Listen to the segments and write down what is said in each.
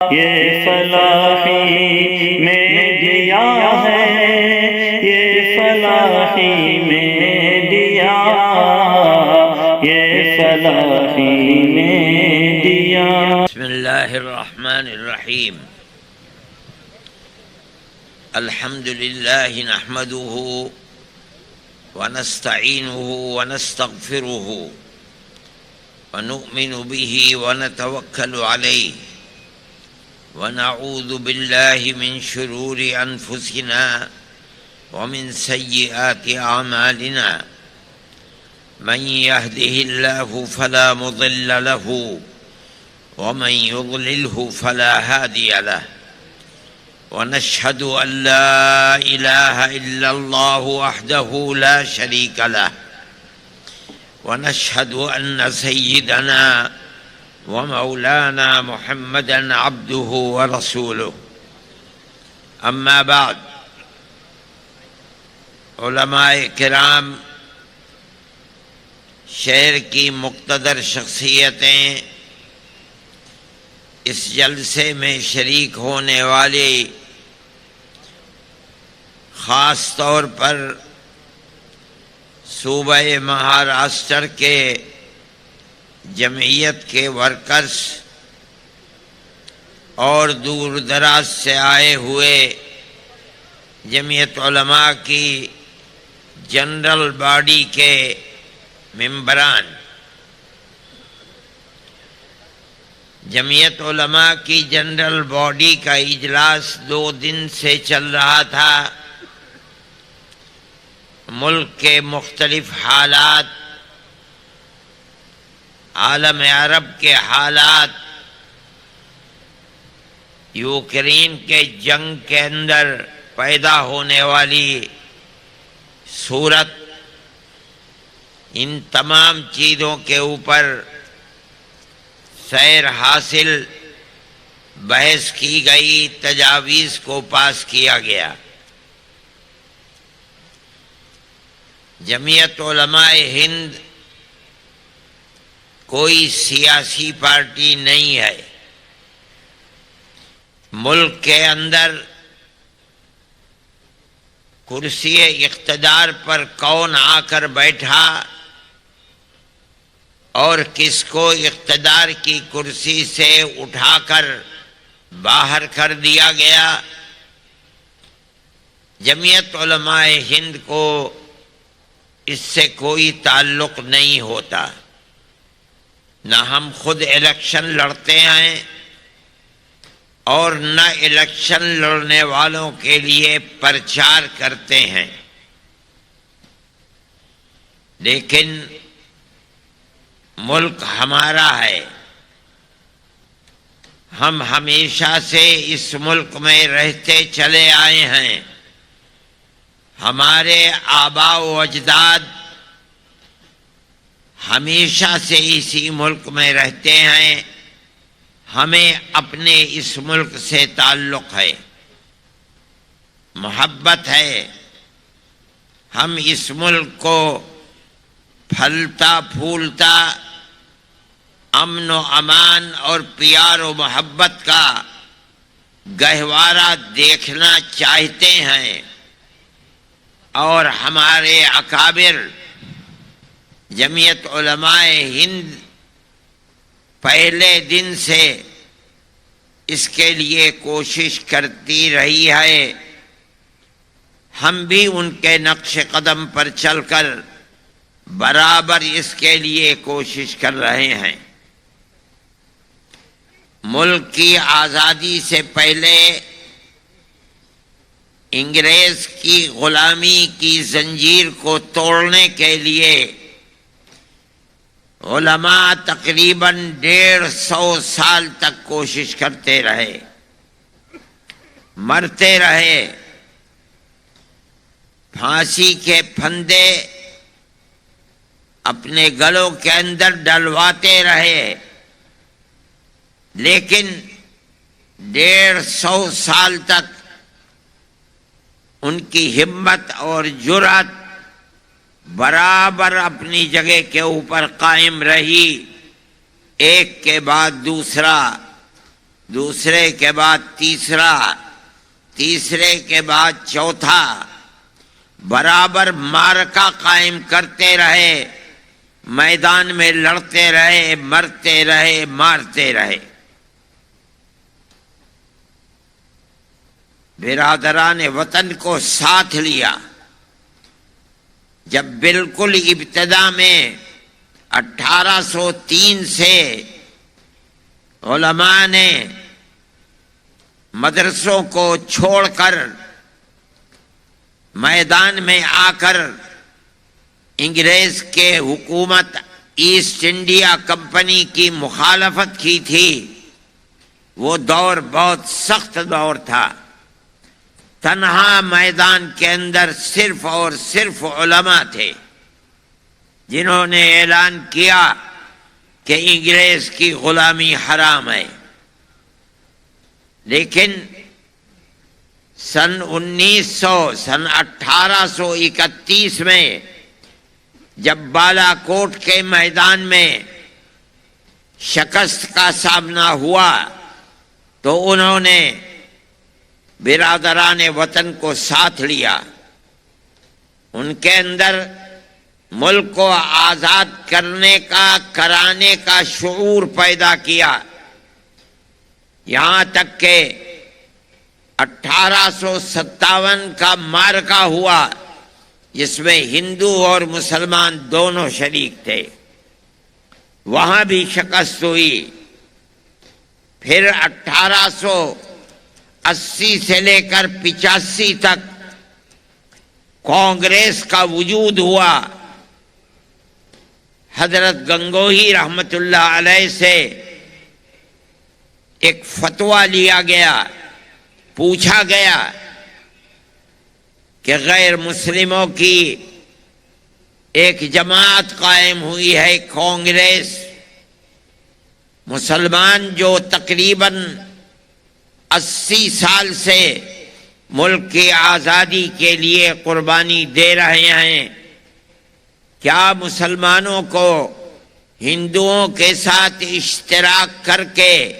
یہ فلاحی میں دیا ہے، یہ فلاحی میں دیا، یہ فلاحی میں دیا۔ بسم اللہ الرحمن الرحیم۔ الحمد للہ نحمده ونستعینه ونستغفره ونؤمن به ونتوکل علیہ ونعوذ باللہ من شرور انفسنا ومن سیئات اعمالنا، من يهده الله فلا مضل له ومن يضلله فلا هادي له، ونشهد أن لا إله إلا الله وحده لا شريك له، ونشهد أن سيدنا ومولانا محمدا عبده ورسوله۔ اما بعد، علماء کرام، شہر کی مقتدر شخصیتیں، اس جلسے میں شریک ہونے والے، خاص طور پر صوبہ مہاراشٹر کے جمعیت کے ورکرز اور دور دراز سے آئے ہوئے جمعیت علماء کی جنرل باڈی کے ممبران، جمعیت علماء کی جنرل باڈی کا اجلاس 2 دن سے چل رہا تھا۔ ملک کے مختلف حالات، عالم عرب کے حالات، یوکرین کے جنگ کے اندر پیدا ہونے والی صورت، ان تمام چیزوں کے اوپر سیر حاصل، بحث کی گئی، تجاویز کو پاس کیا گیا۔ جمعیت علماء ہند کوئی سیاسی پارٹی نہیں ہے۔ ملک کے اندر کرسی اقتدار پر کون آ کر بیٹھا اور کس کو اقتدار کی کرسی سے اٹھا کر باہر کر دیا گیا، جمعیت علماء ہند کو اس سے کوئی تعلق نہیں ہوتا۔ نہ ہم خود الیکشن لڑتے ہیں اور نہ الیکشن لڑنے والوں کے لیے پرچار کرتے ہیں، لیکن ملک ہمارا ہے۔ ہم ہمیشہ سے اس ملک میں رہتے چلے آئے ہیں۔ ہمارے آباء و اجداد ہمیشہ سے اسی ملک میں رہتے ہیں۔ ہمیں اپنے اس ملک سے تعلق ہے، محبت ہے۔ ہم اس ملک کو پھلتا پھولتا امن و امان اور پیار و محبت کا گہوارہ دیکھنا چاہتے ہیں، اور ہمارے اکابر جمعیت علماء ہند پہلے دن سے اس کے لیے کوشش کرتی رہی ہے۔ ہم بھی ان کے نقش قدم پر چل کر برابر اس کے لیے کوشش کر رہے ہیں۔ ملک کی آزادی سے پہلے انگریز کی غلامی کی زنجیر کو توڑنے کے لیے علماء تقریباً 150 سال تک کوشش کرتے رہے، مرتے رہے، پھانسی کے پھندے اپنے گلوں کے اندر ڈلواتے رہے، لیکن 150 سال تک ان کی ہمت اور جرأت برابر اپنی جگہ کے اوپر قائم رہی، ایک کے بعد دوسرا دوسرے کے بعد تیسرا، تیسرے کے بعد چوتھا، برابر معرکہ قائم کرتے رہے، میدان میں لڑتے رہے، مرتے رہے، مارتے رہے۔ برادران وطن کو ساتھ لیا۔ جب بالکل ابتدا میں 1803 سے علماء نے مدرسوں کو چھوڑ کر میدان میں آ کر انگریز کے حکومت ایسٹ انڈیا کمپنی کی مخالفت کی تھی، وہ دور بہت سخت دور تھا۔ تنہا میدان کے اندر صرف اور صرف علماء تھے جنہوں نے اعلان کیا کہ انگریز کی غلامی حرام ہے۔ لیکن سن 1831 میں جب بالا کوٹ کے میدان میں شکست کا سامنا ہوا تو انہوں نے برادران وطن کو ساتھ لیا، ان کے اندر ملک کو آزاد کرنے کا، کرانے کا شعور پیدا کیا، یہاں تک کہ 1857 کا معرکہ ہوا جس میں ہندو اور مسلمان دونوں شریک تھے، وہاں بھی شکست ہوئی۔ پھر 1880 سے لے کر 85 تک کانگریس کا وجود ہوا۔ حضرت گنگوہی رحمت اللہ علیہ سے ایک فتویٰ لیا گیا، پوچھا گیا کہ غیر مسلموں کی ایک جماعت قائم ہوئی ہے کانگریس، مسلمان جو تقریباً 80 سال سے ملک کی آزادی کے لیے قربانی دے رہے ہیں، کیا مسلمانوں کو ہندوؤں کے ساتھ اشتراک کر کے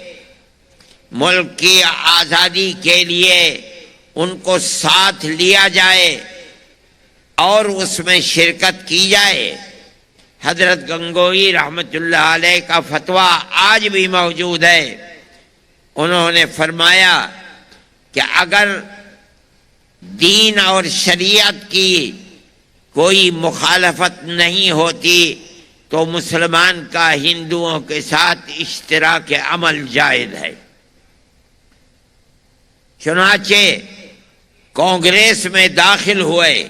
ملک کی آزادی کے لیے ان کو ساتھ لیا جائے اور اس میں شرکت کی جائے؟ حضرت گنگوہی رحمت اللہ علیہ کا فتویٰ آج بھی موجود ہے۔ انہوں نے فرمایا کہ اگر دین اور شریعت کی کوئی مخالفت نہیں ہوتی تو مسلمان کا ہندوؤں کے ساتھ اشتراک عمل جائز ہے۔ چنانچہ کانگریس میں داخل ہوئے۔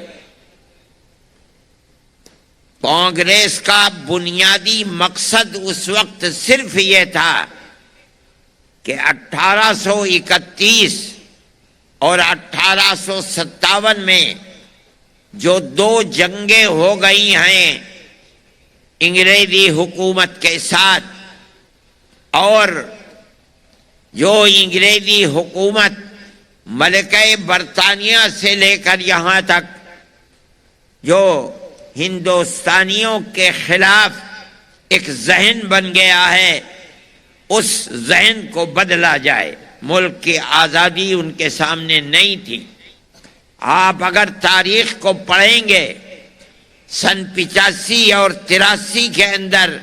کانگریس کا بنیادی مقصد اس وقت صرف یہ تھا کہ 1831 اور 1857 میں جو دو جنگیں ہو گئی ہیں انگریزی حکومت کے ساتھ، اور جو انگریزی حکومت ملکہ برطانیہ سے لے کر یہاں تک جو ہندوستانیوں کے خلاف ایک ذہن بن گیا ہے، اس ذہن کو بدلا جائے۔ ملک کی آزادی ان کے سامنے نہیں تھی۔ آپ اگر تاریخ کو پڑھیں گے، سن 85 اور 83 کے اندر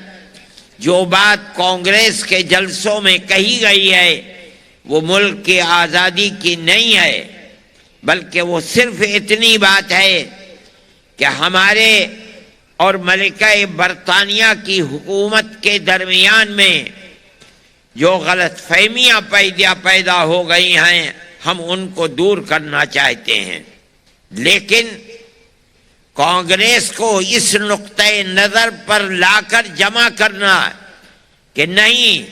جو بات کانگریس کے جلسوں میں کہی گئی ہے وہ ملک کی آزادی کی نہیں ہے، بلکہ وہ صرف اتنی بات ہے کہ ہمارے اور ملکہ برطانیہ کی حکومت کے درمیان میں جو غلط فہمیاں پیدا ہو گئی ہیں ہم ان کو دور کرنا چاہتے ہیں۔ لیکن کانگریس کو اس نقطۂ نظر پر لا کر جمع کرنا کہ نہیں،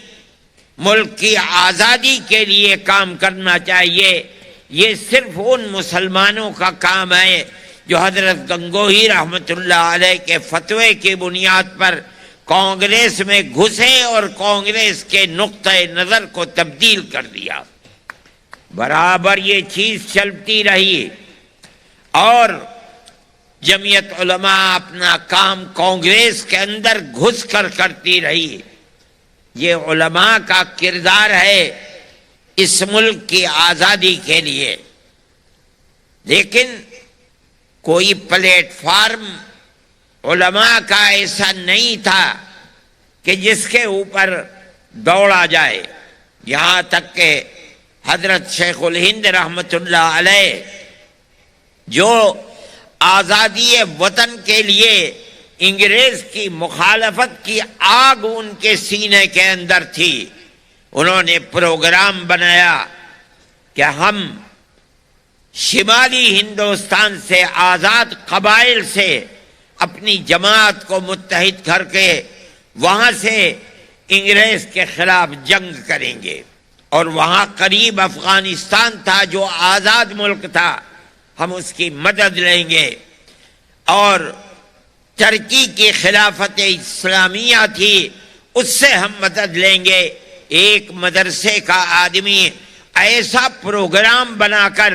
ملک کی آزادی کے لیے کام کرنا چاہیے، یہ صرف ان مسلمانوں کا کام ہے جو حضرت گنگوہی رحمت اللہ علیہ کے فتوے کی بنیاد پر کانگریس میں گھسے اور کانگریس کے نقطۂ نظر کو تبدیل کر دیا۔ برابر یہ چیز چلتی رہی اور جمعیت علماء اپنا کام کانگریس کے اندر گھس کر کرتی رہی۔ یہ علماء کا کردار ہے اس ملک کی آزادی کے لیے، لیکن کوئی پلیٹ فارم علماء کا ایسا نہیں تھا کہ جس کے اوپر دوڑا جائے، یہاں تک کہ حضرت شیخ الہند رحمۃ اللہ علیہ جو آزادی وطن کے لیے انگریز کی مخالفت کی آگ ان کے سینے کے اندر تھی، انہوں نے پروگرام بنایا کہ ہم شمالی ہندوستان سے آزاد قبائل سے اپنی جماعت کو متحد کر کے وہاں سے انگریز کے خلاف جنگ کریں گے، اور وہاں قریب افغانستان تھا جو آزاد ملک تھا، ہم اس کی مدد لیں گے، اور ترکی کی خلافت اسلامیہ تھی اس سے ہم مدد لیں گے۔ ایک مدرسے کا آدمی ایسا پروگرام بنا کر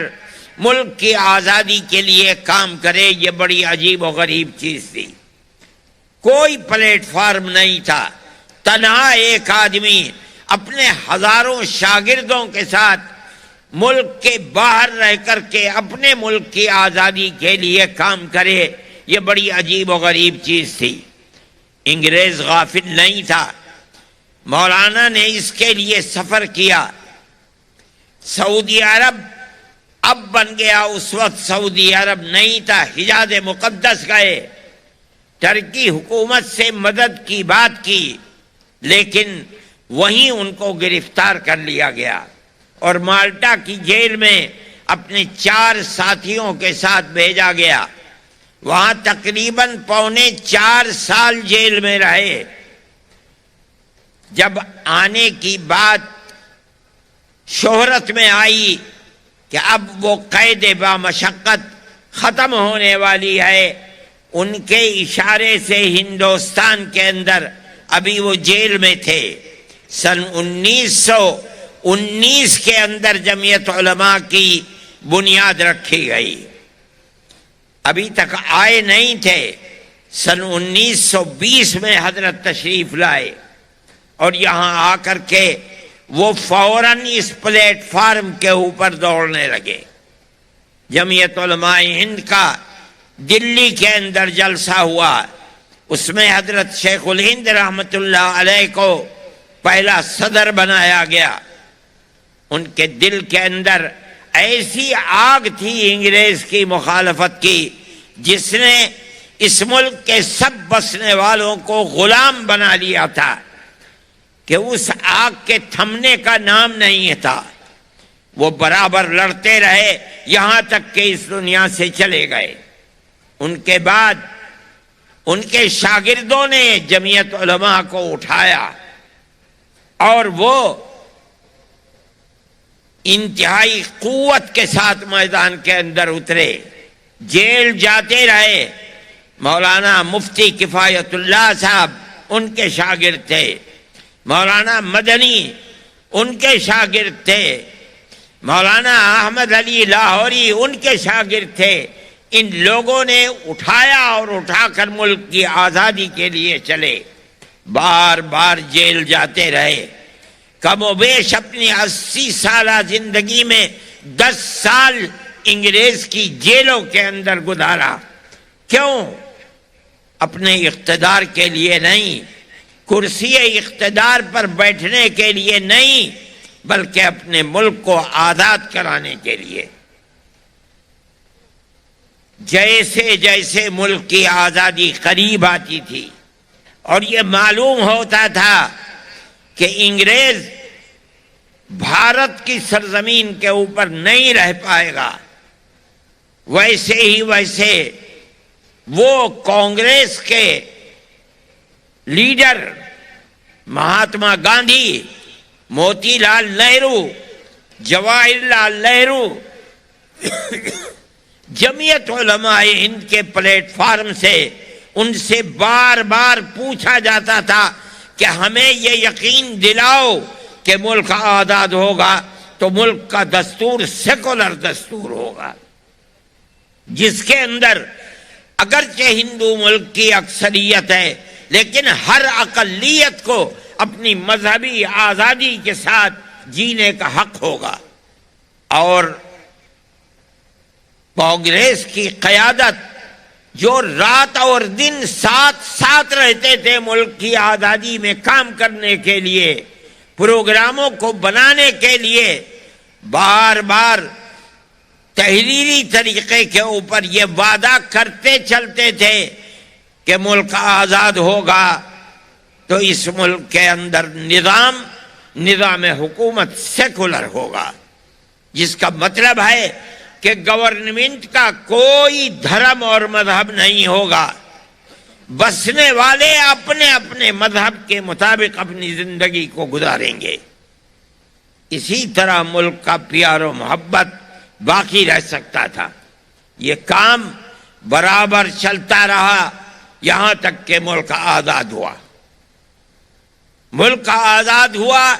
ملک کی آزادی کے لیے کام کرے، یہ بڑی عجیب و غریب چیز تھی۔ کوئی پلیٹ فارم نہیں تھا، تنہا ایک آدمی اپنے ہزاروں شاگردوں کے ساتھ ملک کے باہر رہ کر کے اپنے ملک کی آزادی کے لیے کام کرے، یہ بڑی عجیب و غریب چیز تھی۔ انگریز غافل نہیں تھا، مولانا نے اس کے لیے سفر کیا۔ سعودی عرب اب بن گیا، اس وقت سعودی عرب نہیں تھا، حجاز مقدس گئے، ترکی حکومت سے مدد کی بات کی، لیکن وہیں ان کو گرفتار کر لیا گیا اور مالٹا کی جیل میں اپنے 4 ساتھیوں کے ساتھ بھیجا گیا۔ وہاں تقریباً 4.25 سال جیل میں رہے۔ جب آنے کی بات شہرت میں آئی کہ اب وہ قید بامشقت ختم ہونے والی ہے، ان کے اشارے سے ہندوستان کے اندر ابھی وہ جیل میں تھے۔ سن 1919 کے اندر جمعیت علماء کی بنیاد رکھی گئی، ابھی تک آئے نہیں تھے۔ سن 1920 میں حضرت تشریف لائے اور یہاں آ کر کے وہ فوراً اس پلیٹ فارم کے اوپر دوڑنے لگے۔ جمعیت علماء ہند کا دلی کے اندر جلسہ ہوا، اس میں حضرت شیخ الہند رحمۃ اللہ علیہ کو پہلا صدر بنایا گیا۔ ان کے دل کے اندر ایسی آگ تھی انگریز کی مخالفت کی، جس نے اس ملک کے سب بسنے والوں کو غلام بنا لیا تھا، کہ اس آگ کے تھمنے کا نام نہیں تھا۔ وہ برابر لڑتے رہے یہاں تک کہ اس دنیا سے چلے گئے۔ ان کے بعد ان کے شاگردوں نے جمعیت علماء کو اٹھایا اور وہ انتہائی قوت کے ساتھ میدان کے اندر اترے، جیل جاتے رہے۔ مولانا مفتی کفایت اللہ صاحب ان کے شاگرد تھے، مولانا مدنی ان کے شاگرد تھے، مولانا احمد علی لاہوری ان کے شاگرد تھے۔ ان لوگوں نے اٹھایا اور اٹھا کر ملک کی آزادی کے لیے چلے، بار بار جیل جاتے رہے۔ کم و بیش اپنی 80 سالہ زندگی میں 10 سال انگریز کی جیلوں کے اندر گزارا۔ کیوں؟ اپنے اقتدار کے لیے نہیں، کرسی اقتدار پر بیٹھنے کے لیے نہیں، بلکہ اپنے ملک کو آزاد کرانے کے لیے۔ جیسے جیسے ملک کی آزادی قریب آتی تھی اور یہ معلوم ہوتا تھا کہ انگریز بھارت کی سرزمین کے اوپر نہیں رہ پائے گا، ویسے ہی ویسے وہ کانگریس کے لیڈر مہاتما گاندھی، موتی لال نہرو، جواہر لال نہرو، جمعیت علماء ہند کے پلیٹ فارم سے ان سے بار بار پوچھا جاتا تھا کہ ہمیں یہ یقین دلاؤ کہ ملک آزاد ہوگا تو ملک کا دستور سیکولر دستور ہوگا، جس کے اندر اگرچہ ہندو ملک کی اکثریت ہے لیکن ہر اقلیت کو اپنی مذہبی آزادی کے ساتھ جینے کا حق ہوگا۔ اور کانگریس کی قیادت جو رات اور دن ساتھ رہتے تھے ملک کی آزادی میں کام کرنے کے لیے، پروگراموں کو بنانے کے لیے، بار بار تحریری طریقے کے اوپر یہ وعدہ کرتے چلتے تھے کہ ملک آزاد ہوگا تو اس ملک کے اندر نظام حکومت سیکولر ہوگا، جس کا مطلب ہے کہ گورنمنٹ کا کوئی دھرم اور مذہب نہیں ہوگا، بسنے والے اپنے اپنے مذہب کے مطابق اپنی زندگی کو گزاریں گے۔ اسی طرح ملک کا پیار و محبت باقی رہ سکتا تھا۔ یہ کام برابر چلتا رہا یہاں تک کہ ملک آزاد ہوا۔ ملک آزاد ہوا،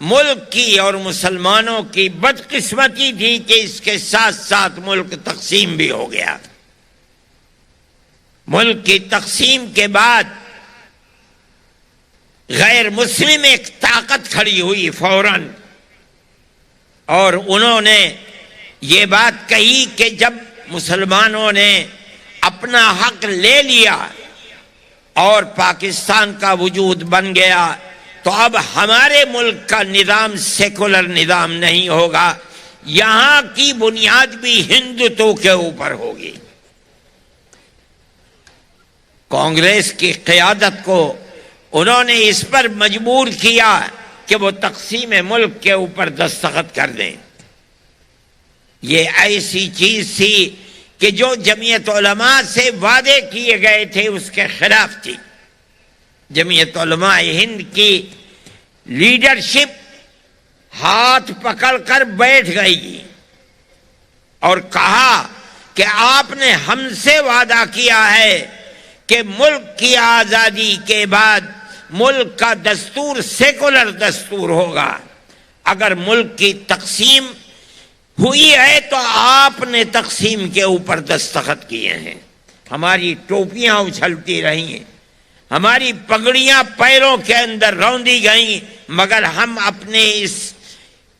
ملک کی اور مسلمانوں کی بدقسمتی تھی کہ اس کے ساتھ ساتھ ملک تقسیم بھی ہو گیا۔ ملک کی تقسیم کے بعد غیر مسلم ایک طاقت کھڑی ہوئی فوراً، اور انہوں نے یہ بات کہی کہ جب مسلمانوں نے اپنا حق لے لیا اور پاکستان کا وجود بن گیا تو اب ہمارے ملک کا نظام سیکولر نظام نہیں ہوگا، یہاں کی بنیاد بھی ہندوتو کے اوپر ہوگی۔ کانگریس کی قیادت کو انہوں نے اس پر مجبور کیا کہ وہ تقسیم ملک کے اوپر دستخط کر دیں۔ یہ ایسی چیز تھی کہ جو جمعیت علماء سے وعدے کیے گئے تھے اس کے خلاف تھی۔ جمعیت علماء ہند کی لیڈرشپ ہاتھ پکڑ کر بیٹھ گئی اور کہا کہ آپ نے ہم سے وعدہ کیا ہے کہ ملک کی آزادی کے بعد ملک کا دستور سیکولر دستور ہوگا، اگر ملک کی تقسیم ہوئی ہے تو آپ نے تقسیم کے اوپر دستخط کیے ہیں۔ ہماری ٹوپیاں اچھلتی رہی ہیں، ہماری پگڑیاں پیروں کے اندر روندی گئیں، مگر ہم اپنے اس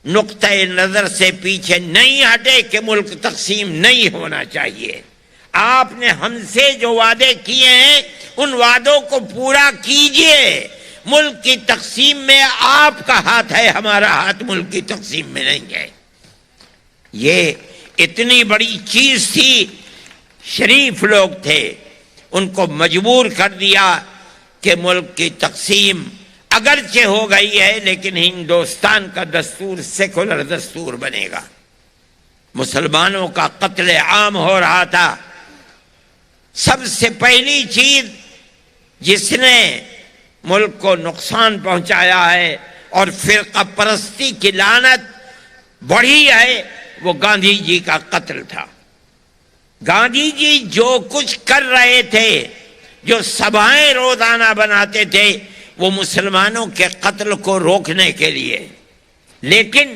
نقطۂ نظر سے پیچھے نہیں ہٹے کہ ملک تقسیم نہیں ہونا چاہیے۔ آپ نے ہم سے جو وعدے کیے ہیں ان وعدوں کو پورا کیجئے، ملک کی تقسیم میں آپ کا ہاتھ ہے، ہمارا ہاتھ ملک کی تقسیم میں نہیں ہے۔ یہ اتنی بڑی چیز تھی، شریف لوگ تھے، ان کو مجبور کر دیا کہ ملک کی تقسیم اگرچہ ہو گئی ہے لیکن ہندوستان کا دستور سیکولر دستور بنے گا۔ مسلمانوں کا قتل عام ہو رہا تھا۔ سب سے پہلی چیز جس نے ملک کو نقصان پہنچایا ہے اور فرقہ پرستی کی لعنت بڑھی ہے وہ گاندھی جی کا قتل تھا۔ گاندھی جی جو کچھ کر رہے تھے، جو سبھائیں روزانہ بناتے تھے، وہ مسلمانوں کے قتل کو روکنے کے لیے، لیکن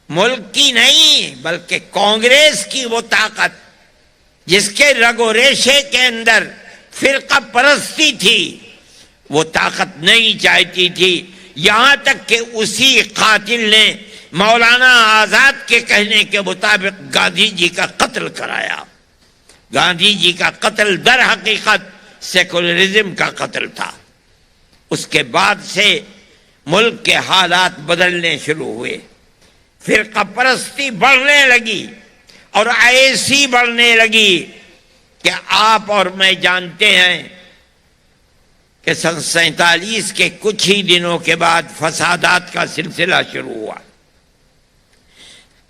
ملک کی نہیں بلکہ کانگریس کی وہ طاقت جس کے رگ و ریشے کے اندر فرقہ پرستی تھی، وہ طاقت نہیں چاہتی تھی، یہاں تک کہ اسی قاتل نے مولانا آزاد کے کہنے کے مطابق گاندھی جی کا قتل کرایا۔ گاندھی جی کا قتل در حقیقت سیکولرزم کا قتل تھا۔ اس کے بعد سے ملک کے حالات بدلنے شروع ہوئے، فرقہ پرستی بڑھنے لگی اور ایسی بڑھنے لگی کہ آپ اور میں جانتے ہیں کہ سن 47 کے کچھ ہی دنوں کے بعد فسادات کا سلسلہ شروع ہوا۔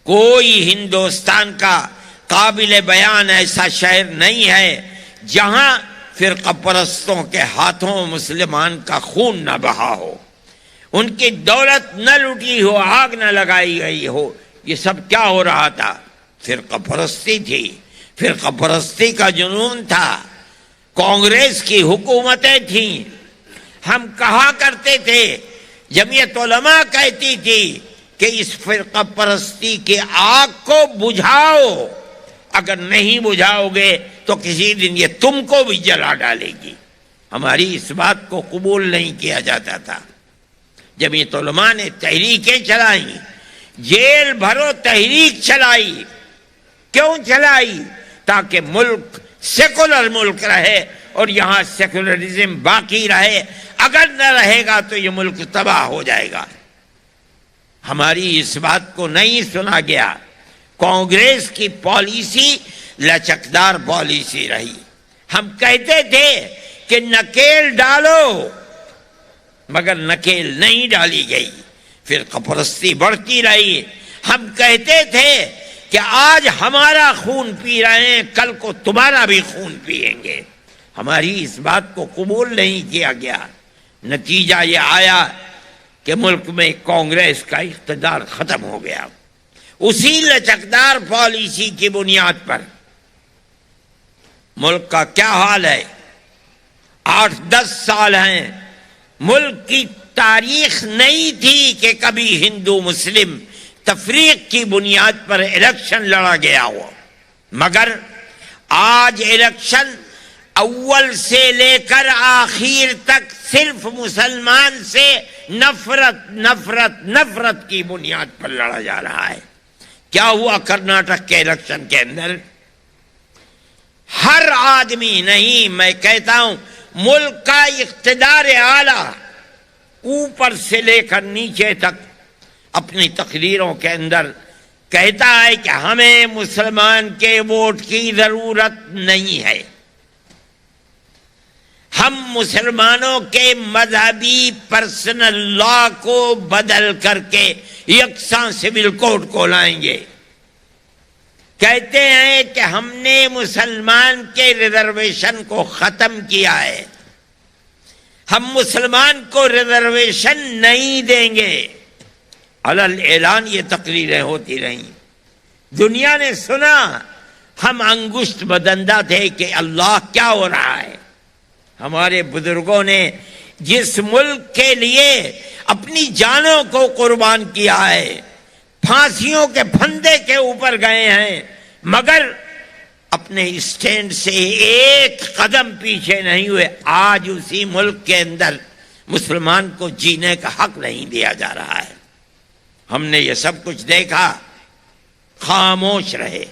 کوئی ہندوستان کا قابل بیان ایسا شہر نہیں ہے جہاں فرقہ پرستوں کے ہاتھوں مسلمان کا خون نہ بہا ہو، ان کی دولت نہ لوٹی ہو، آگ نہ لگائی گئی ہو۔ یہ سب کیا ہو رہا تھا؟ فرقہ پرستی تھی، فرقہ پرستی کا جنون تھا، کانگریس کی حکومتیں تھیں۔ ہم کہا کرتے تھے، جمعیت علماء کہتی تھی کہ اس فرقہ پرستی کی آگ کو بجھاؤ، اگر نہیں بجھاؤ گے تو کسی دن یہ تم کو بھی جلا ڈالے گی۔ ہماری اس بات کو قبول نہیں کیا جاتا تھا، جمعیت علماء نے تحریکیں چلائیں، جیل بھرو تحریک چلائی. کیوں چلائی؟ تاکہ ملک سیکولر ملک رہے اور یہاں سیکولرزم باقی رہے. اگر نہ رہے گا تو یہ ملک تباہ ہو جائے گا. ہماری اس بات کو نہیں سنا گیا. کانگریس کی پالیسی لچکدار پالیسی رہی. ہم کہتے تھے کہ نکیل ڈالو، مگر نکیل نہیں ڈالی گئی. فرقہ پرستی بڑھتی رہی. ہم کہتے تھے کہ آج ہمارا خون پی رہے ہیں، کل کو تمہارا بھی خون پیئیں گے. ہماری اس بات کو قبول نہیں کیا گیا. نتیجہ یہ آیا کہ ملک میں کانگریس کا اقتدار ختم ہو گیا. اسی لچکدار پالیسی کی بنیاد پر ملک کا کیا حال ہے؟ 8-10 سال ہیں، ملک کی تاریخ نہیں تھی کہ کبھی ہندو مسلم تفریق کی بنیاد پر الیکشن لڑا گیا ہو. مگر آج الیکشن اول سے لے کر آخر تک صرف مسلمان سے نفرت نفرت نفرت کی بنیاد پر لڑا جا رہا ہے. کیا ہوا کرناٹک کے الیکشن کے اندر؟ ہر آدمی نہیں، میں کہتا ہوں ملک کا اقتدار اعلیٰ اوپر سے لے کر نیچے تک اپنی تقریروں کے اندر کہتا ہے کہ ہمیں مسلمان کے ووٹ کی ضرورت نہیں ہے. ہم مسلمانوں کے مذہبی پرسنل لا کو بدل کر کے یکساں سول کوڈ کو لائیں گے. کہتے ہیں کہ ہم نے مسلمان کے ریزرویشن کو ختم کیا ہے، ہم مسلمان کو ریزرویشن نہیں دیں گے. علل اعلان یہ تقریریں ہوتی رہیں. دنیا نے سنا. ہم انگشت بدندہ تھے کہ اللہ کیا ہو رہا ہے. ہمارے بزرگوں نے جس ملک کے لیے اپنی جانوں کو قربان کیا ہے، پھانسیوں کے پھندے کے اوپر گئے ہیں، مگر اپنے اسٹینڈ سے ایک قدم پیچھے نہیں ہوئے. آج اسی ملک کے اندر مسلمان کو جینے کا حق نہیں دیا جا رہا ہے. ہم نے یہ سب کچھ دیکھا، خاموش رہے.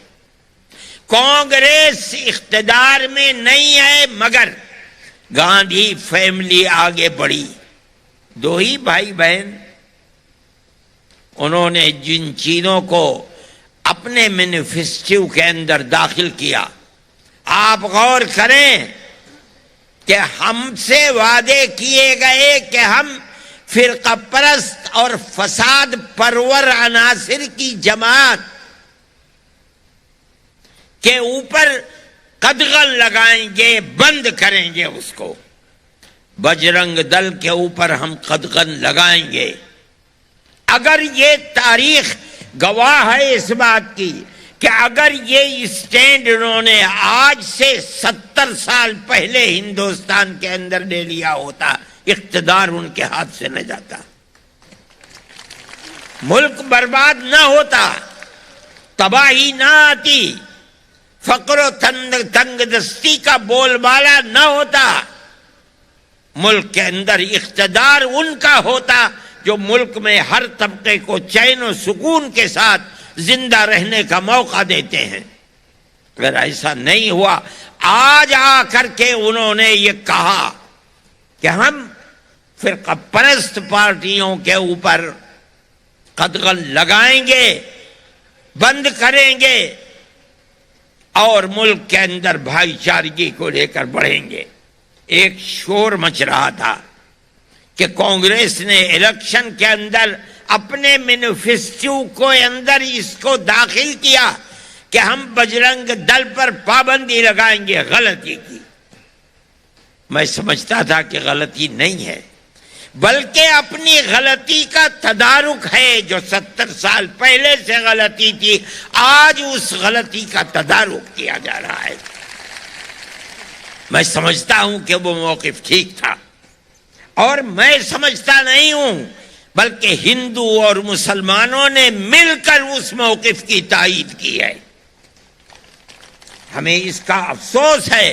کانگریس اقتدار میں نہیں ہے، مگر گاندھی فیملی آگے بڑھی. 2 ہی بھائی بہن، انہوں نے جن چیزوں کو اپنے مینیفیسٹو کے اندر داخل کیا، آپ غور کریں کہ ہم سے وعدے کیے گئے کہ ہم فرقہ پرست اور فساد پرور عناصر کی جماعت کے اوپر قدغن لگائیں گے، بند کریں گے اس کو. بجرنگ دل کے اوپر ہم قدغن لگائیں گے. اگر یہ تاریخ گواہ ہے اس بات کی کہ اگر یہ اسٹینڈ انہوں نے آج سے 70 سال پہلے ہندوستان کے اندر لے لیا ہوتا، اقتدار ان کے ہاتھ سے نہ جاتا، ملک برباد نہ ہوتا، تباہی نہ آتی، فقر و تنگ دستی کا بول بالا نہ ہوتا. ملک کے اندر اقتدار ان کا ہوتا جو ملک میں ہر طبقے کو چین و سکون کے ساتھ زندہ رہنے کا موقع دیتے ہیں. اگر ایسا نہیں ہوا، آج آ کر کے انہوں نے یہ کہا کہ ہم فرقہ پرست پارٹیوں کے اوپر قدغن لگائیں گے، بند کریں گے اور ملک کے اندر بھائی چارگی کو لے کر بڑھیں گے. ایک شور مچ رہا تھا کہ کانگریس نے الیکشن کے اندر اپنے مینیفیسٹو کو اندر اس کو داخل کیا کہ ہم بجرنگ دل پر پابندی لگائیں گے. غلطی کی. میں سمجھتا تھا کہ غلطی نہیں ہے، بلکہ اپنی غلطی کا تدارک ہے. جو 70 سال پہلے سے غلطی تھی، آج اس غلطی کا تدارک کیا جا رہا ہے. میں سمجھتا ہوں کہ وہ موقف ٹھیک تھا، اور میں سمجھتا نہیں ہوں بلکہ ہندو اور مسلمانوں نے مل کر اس موقف کی تائید کی ہے. ہمیں اس کا افسوس ہے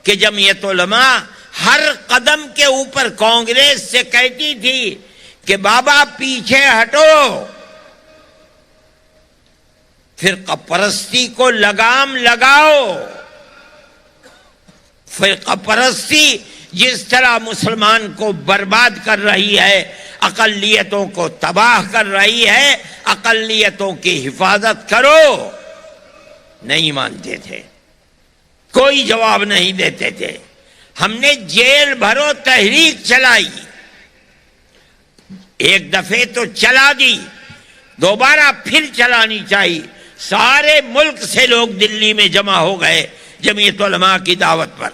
کہ جمعیت علماء ہر قدم کے اوپر کانگریس سے کہتی تھی کہ بابا پیچھے ہٹو، فرقہ پرستی کو لگام لگاؤ۔ فرقہ پرستی جس طرح مسلمان کو برباد کر رہی ہے، اقلیتوں کو تباہ کر رہی ہے، اقلیتوں کی حفاظت کرو، نہیں مانتے تھے، کوئی جواب نہیں دیتے تھے۔ ہم نے جیل بھرو تحریک چلائی، ایک دفعہ تو چلا دی، دوبارہ پھر چلانی چاہیے۔ سارے ملک سے لوگ دلی میں جمع ہو گئے جمعیت علماء کی دعوت پر۔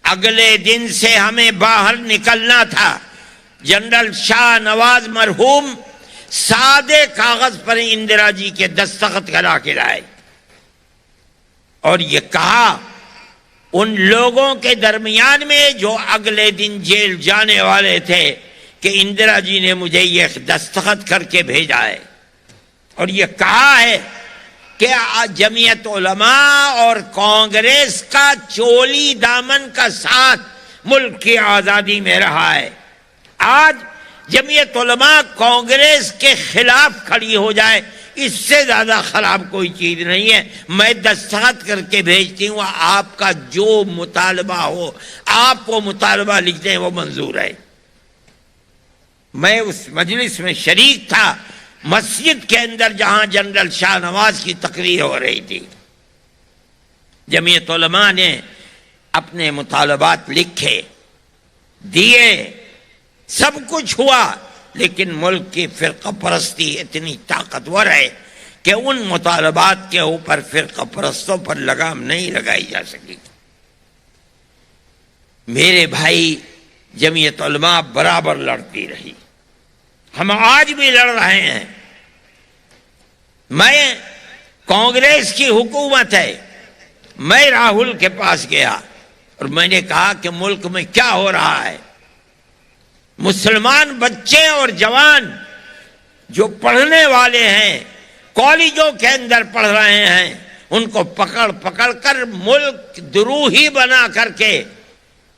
اگلے دن سے ہمیں باہر نکلنا تھا۔ جنرل شاہ نواز مرحوم سادے کاغذ پر اندرا جی کے دستخط کرا کے لائے اور یہ کہا ان لوگوں کے درمیان میں جو اگلے دن جیل جانے والے تھے کہ اندرا جی نے مجھے یہ دستخط کر کے بھیجا ہے اور یہ کہا ہے کہ جمعیت علماء اور کانگریس کا چولی دامن کا ساتھ ملک کی آزادی میں رہا ہے۔ آج جمعیت علماء کانگریس کے خلاف کھڑی ہو جائے، اس سے زیادہ خراب کوئی چیز نہیں ہے۔ میں دستخط کر کے بھیجتی ہوں، آپ کا جو مطالبہ ہو، آپ وہ مطالبہ لکھ دیں، وہ منظور ہے۔ میں اس مجلس میں شریک تھا، مسجد کے اندر جہاں جنرل شاہ نواز کی تقریر ہو رہی تھی۔ جمعیت علماء نے اپنے مطالبات لکھے، دیے، سب کچھ ہوا، لیکن ملک کی فرقہ پرستی اتنی طاقتور ہے کہ ان مطالبات کے اوپر فرقہ پرستوں پر لگام نہیں لگائی جا سکی۔ میرے بھائی، جمعیت علماء برابر لڑتی رہی، ہم آج بھی لڑ رہے ہیں۔ میں کانگریس کی حکومت ہے، میں راہل کے پاس گیا اور میں نے کہا کہ ملک میں کیا ہو رہا ہے۔ مسلمان بچے اور جوان جو پڑھنے والے ہیں، کالجوں کے اندر پڑھ رہے ہیں، ان کو پکڑ پکڑ کر ملک دروہی بنا کر کے،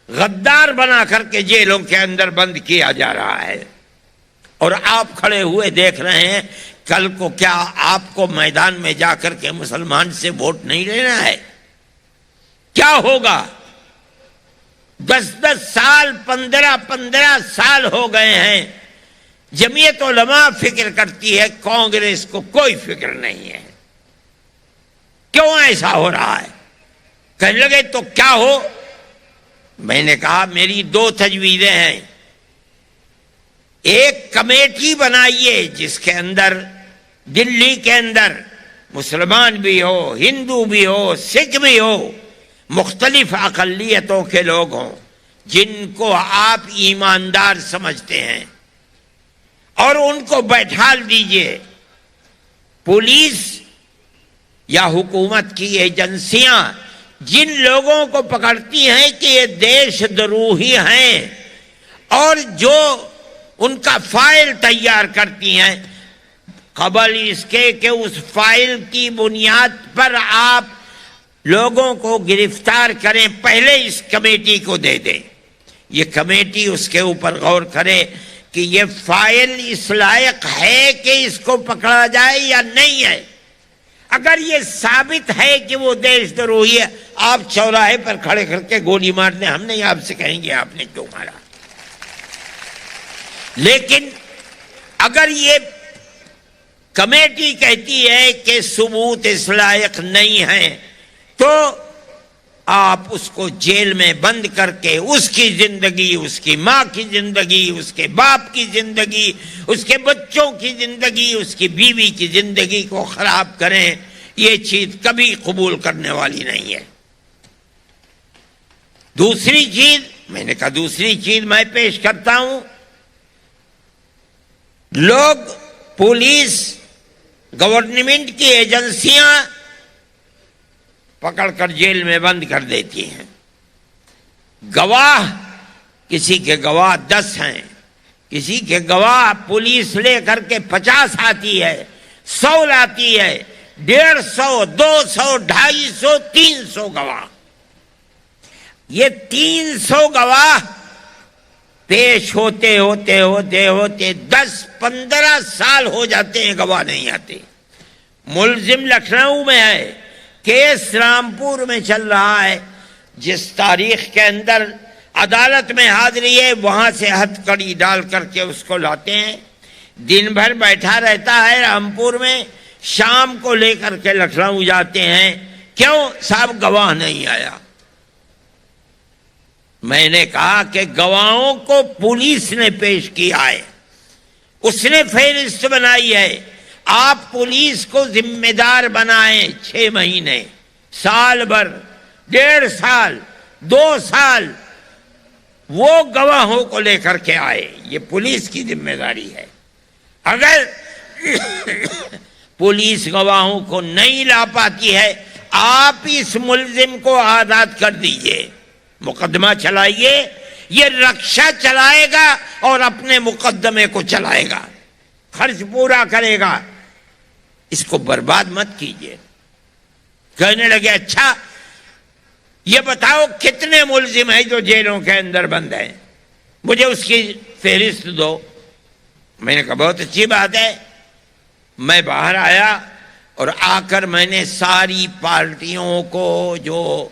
غدار بنا کر کے جیلوں کے اندر بند کیا جا رہا ہے۔ اور آپ کھڑے ہوئے دیکھ رہے ہیں، کل کو کیا آپ کو میدان میں جا کر کے مسلمان سے ووٹ نہیں لینا ہے؟ کیا ہوگا؟ 10 سال 15 سال ہو گئے ہیں، جمعیت علماء فکر کرتی ہے، کانگریس کو کوئی فکر نہیں ہے۔ کیوں ایسا ہو رہا ہے؟ کہنے لگے تو کیا ہو؟ میں نے کہا میری 2 تجویزیں ہیں۔ ایک کمیٹی بنائیے جس کے اندر دلی کے اندر مسلمان بھی ہو، ہندو بھی ہو، سکھ بھی ہو، مختلف اقلیتوں کے لوگ ہوں جن کو آپ ایماندار سمجھتے ہیں، اور ان کو بیٹھال دیجئے۔ پولیس یا حکومت کی ایجنسیاں جن لوگوں کو پکڑتی ہیں کہ یہ دیش دروہی ہیں اور جو ان کا فائل تیار کرتی ہیں، قبل اس کے کہ اس فائل کی بنیاد پر آپ لوگوں کو گرفتار کریں، پہلے اس کمیٹی کو دے دیں۔ یہ کمیٹی اس کے اوپر غور کرے کہ یہ فائل اس لائق ہے کہ اس کو پکڑا جائے یا نہیں ہے۔ اگر یہ ثابت ہے کہ وہ دیش دروہی ہے، آپ چوراہے پر کھڑے کر کے گولی مار دیں، ہم نہیں آپ سے کہیں گے آپ نے کیوں مارا۔ لیکن اگر یہ کمیٹی کہتی ہے کہ ثبوت اس لائق نہیں ہے، تو آپ اس کو جیل میں بند کر کے اس کی زندگی، اس کی ماں کی زندگی، اس کے باپ کی زندگی، اس کے بچوں کی زندگی، اس کی بیوی کی زندگی کو خراب کریں، یہ چیز کبھی قبول کرنے والی نہیں ہے۔ دوسری چیز، میں نے کہا دوسری چیز میں پیش کرتا ہوں، لوگ، پولیس، گورنمنٹ کی ایجنسیاں پکڑ کر جیل میں بند کر دیتی ہیں۔ گواہ، کسی کے گواہ 10 ہیں، کسی کے گواہ پولیس لے کر کے 50 آتی ہے، 100 لاتی ہے، 150، 200، 250، 300 گواہ۔ یہ 300 گواہ پیش ہوتے ہوتے ہوتے ہوتے 10-15 سال ہو جاتے ہیں، گواہ نہیں آتے۔ ملزم لکھنؤ میں ہے، کیس رامپور میں چل رہا ہے، جس تاریخ کے اندر عدالت میں حاضری ہے وہاں سے ہتھ کڑی ڈال کر کے اس کو لاتے ہیں، دن بھر بیٹھا رہتا ہے رامپور میں، شام کو لے کر کے لکھنؤ جاتے ہیں۔ کیوں؟ صاحب گواہ نہیں آیا۔ میں نے کہا کہ گواہوں کو پولیس نے پیش کیا ہے، اس نے فہرست بنائی ہے، آپ پولیس کو ذمہ دار بنائیں 6 مہینے، سال بھر، 1.5 سال، 2 سال، وہ گواہوں کو لے کر کے آئے۔ یہ پولیس کی ذمہ داری ہے۔ اگر پولیس گواہوں کو نہیں لا پاتی ہے، آپ اس ملزم کو آزاد کر دیجئے، مقدمہ چلائیے، یہ رکشہ چلائے گا اور اپنے مقدمے کو چلائے گا، خرچ پورا کرے گا، اس کو برباد مت کیجیے۔ کہنے لگے اچھا یہ بتاؤ کتنے ملزم ہیں جو جیلوں کے اندر بند ہیں، مجھے اس کی فہرست دو۔ میں نے کہا بہت اچھی بات ہے۔ میں باہر آیا اور آ کر میں نے ساری پارٹیوں کو، جو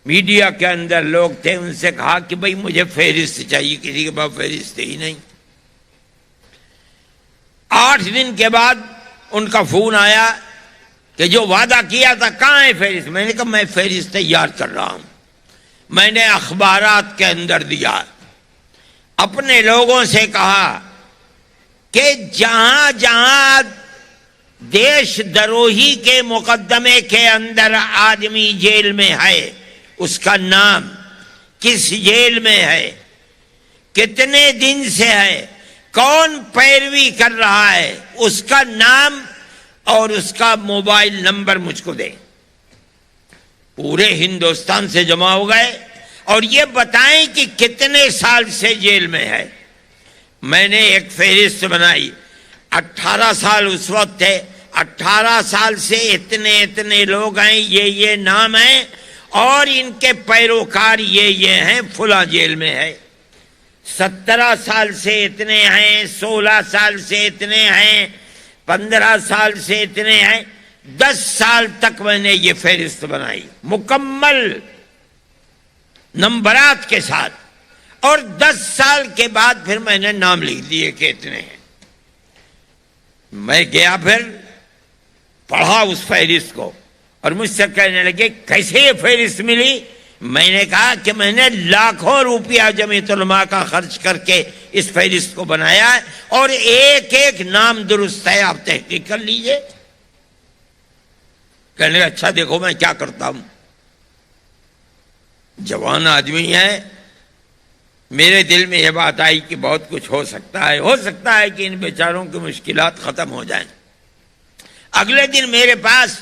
میڈیا کے اندر لوگ تھے، ان سے کہا کہ بھئی مجھے فہرست چاہیے، کسی کے پاس فہرست ہی نہیں۔ 8 دن کے بعد ان کا فون آیا کہ جو وعدہ کیا تھا کہاں ہے فہرست؟ میں نے کہا میں فہرست تیار کر رہا ہوں۔ میں نے اخبارات کے اندر دیا، اپنے لوگوں سے کہا کہ جہاں جہاں دیش دروہی کے مقدمے کے اندر آدمی جیل میں ہے، اس کا نام، کس جیل میں ہے، کتنے دن سے ہے، کون پیروی کر رہا ہے، اس کا نام اور اس کا موبائل نمبر مجھ کو دیں۔ پورے ہندوستان سے جمع ہو گئے اور یہ بتائیں کہ کتنے سال سے جیل میں ہے۔ میں نے ایک فہرست بنائی، 18 سال اس وقت تھے، 18 سال سے اتنے لوگ ہیں، یہ نام ہیں، اور ان کے پیروکار یہ ہیں، فلاں جیل میں ہے۔ 17 سال سے اتنے ہیں، 16 سال سے اتنے ہیں، 15 سال سے اتنے ہیں، 10 سال تک میں نے یہ فہرست بنائی مکمل نمبرات کے ساتھ، اور 10 سال کے بعد پھر میں نے نام لکھ دیے کہ اتنے ہیں۔ میں گیا پھر پڑھا اس فہرست کو، اور مجھ سے کہنے لگے کیسے یہ فہرست ملی؟ میں نے کہا کہ میں نے لاکھوں روپیہ جمعیت علماء کا خرچ کر کے اس فہرست کو بنایا ہے، اور ایک ایک نام درست ہے، آپ تحقیق کر لیجئے۔ کہنے لگے اچھا دیکھو میں کیا کرتا ہوں۔ جوان آدمی ہے، میرے دل میں یہ بات آئی کہ بہت کچھ ہو سکتا ہے کہ ان بیچاروں کی مشکلات ختم ہو جائیں۔ اگلے دن میرے پاس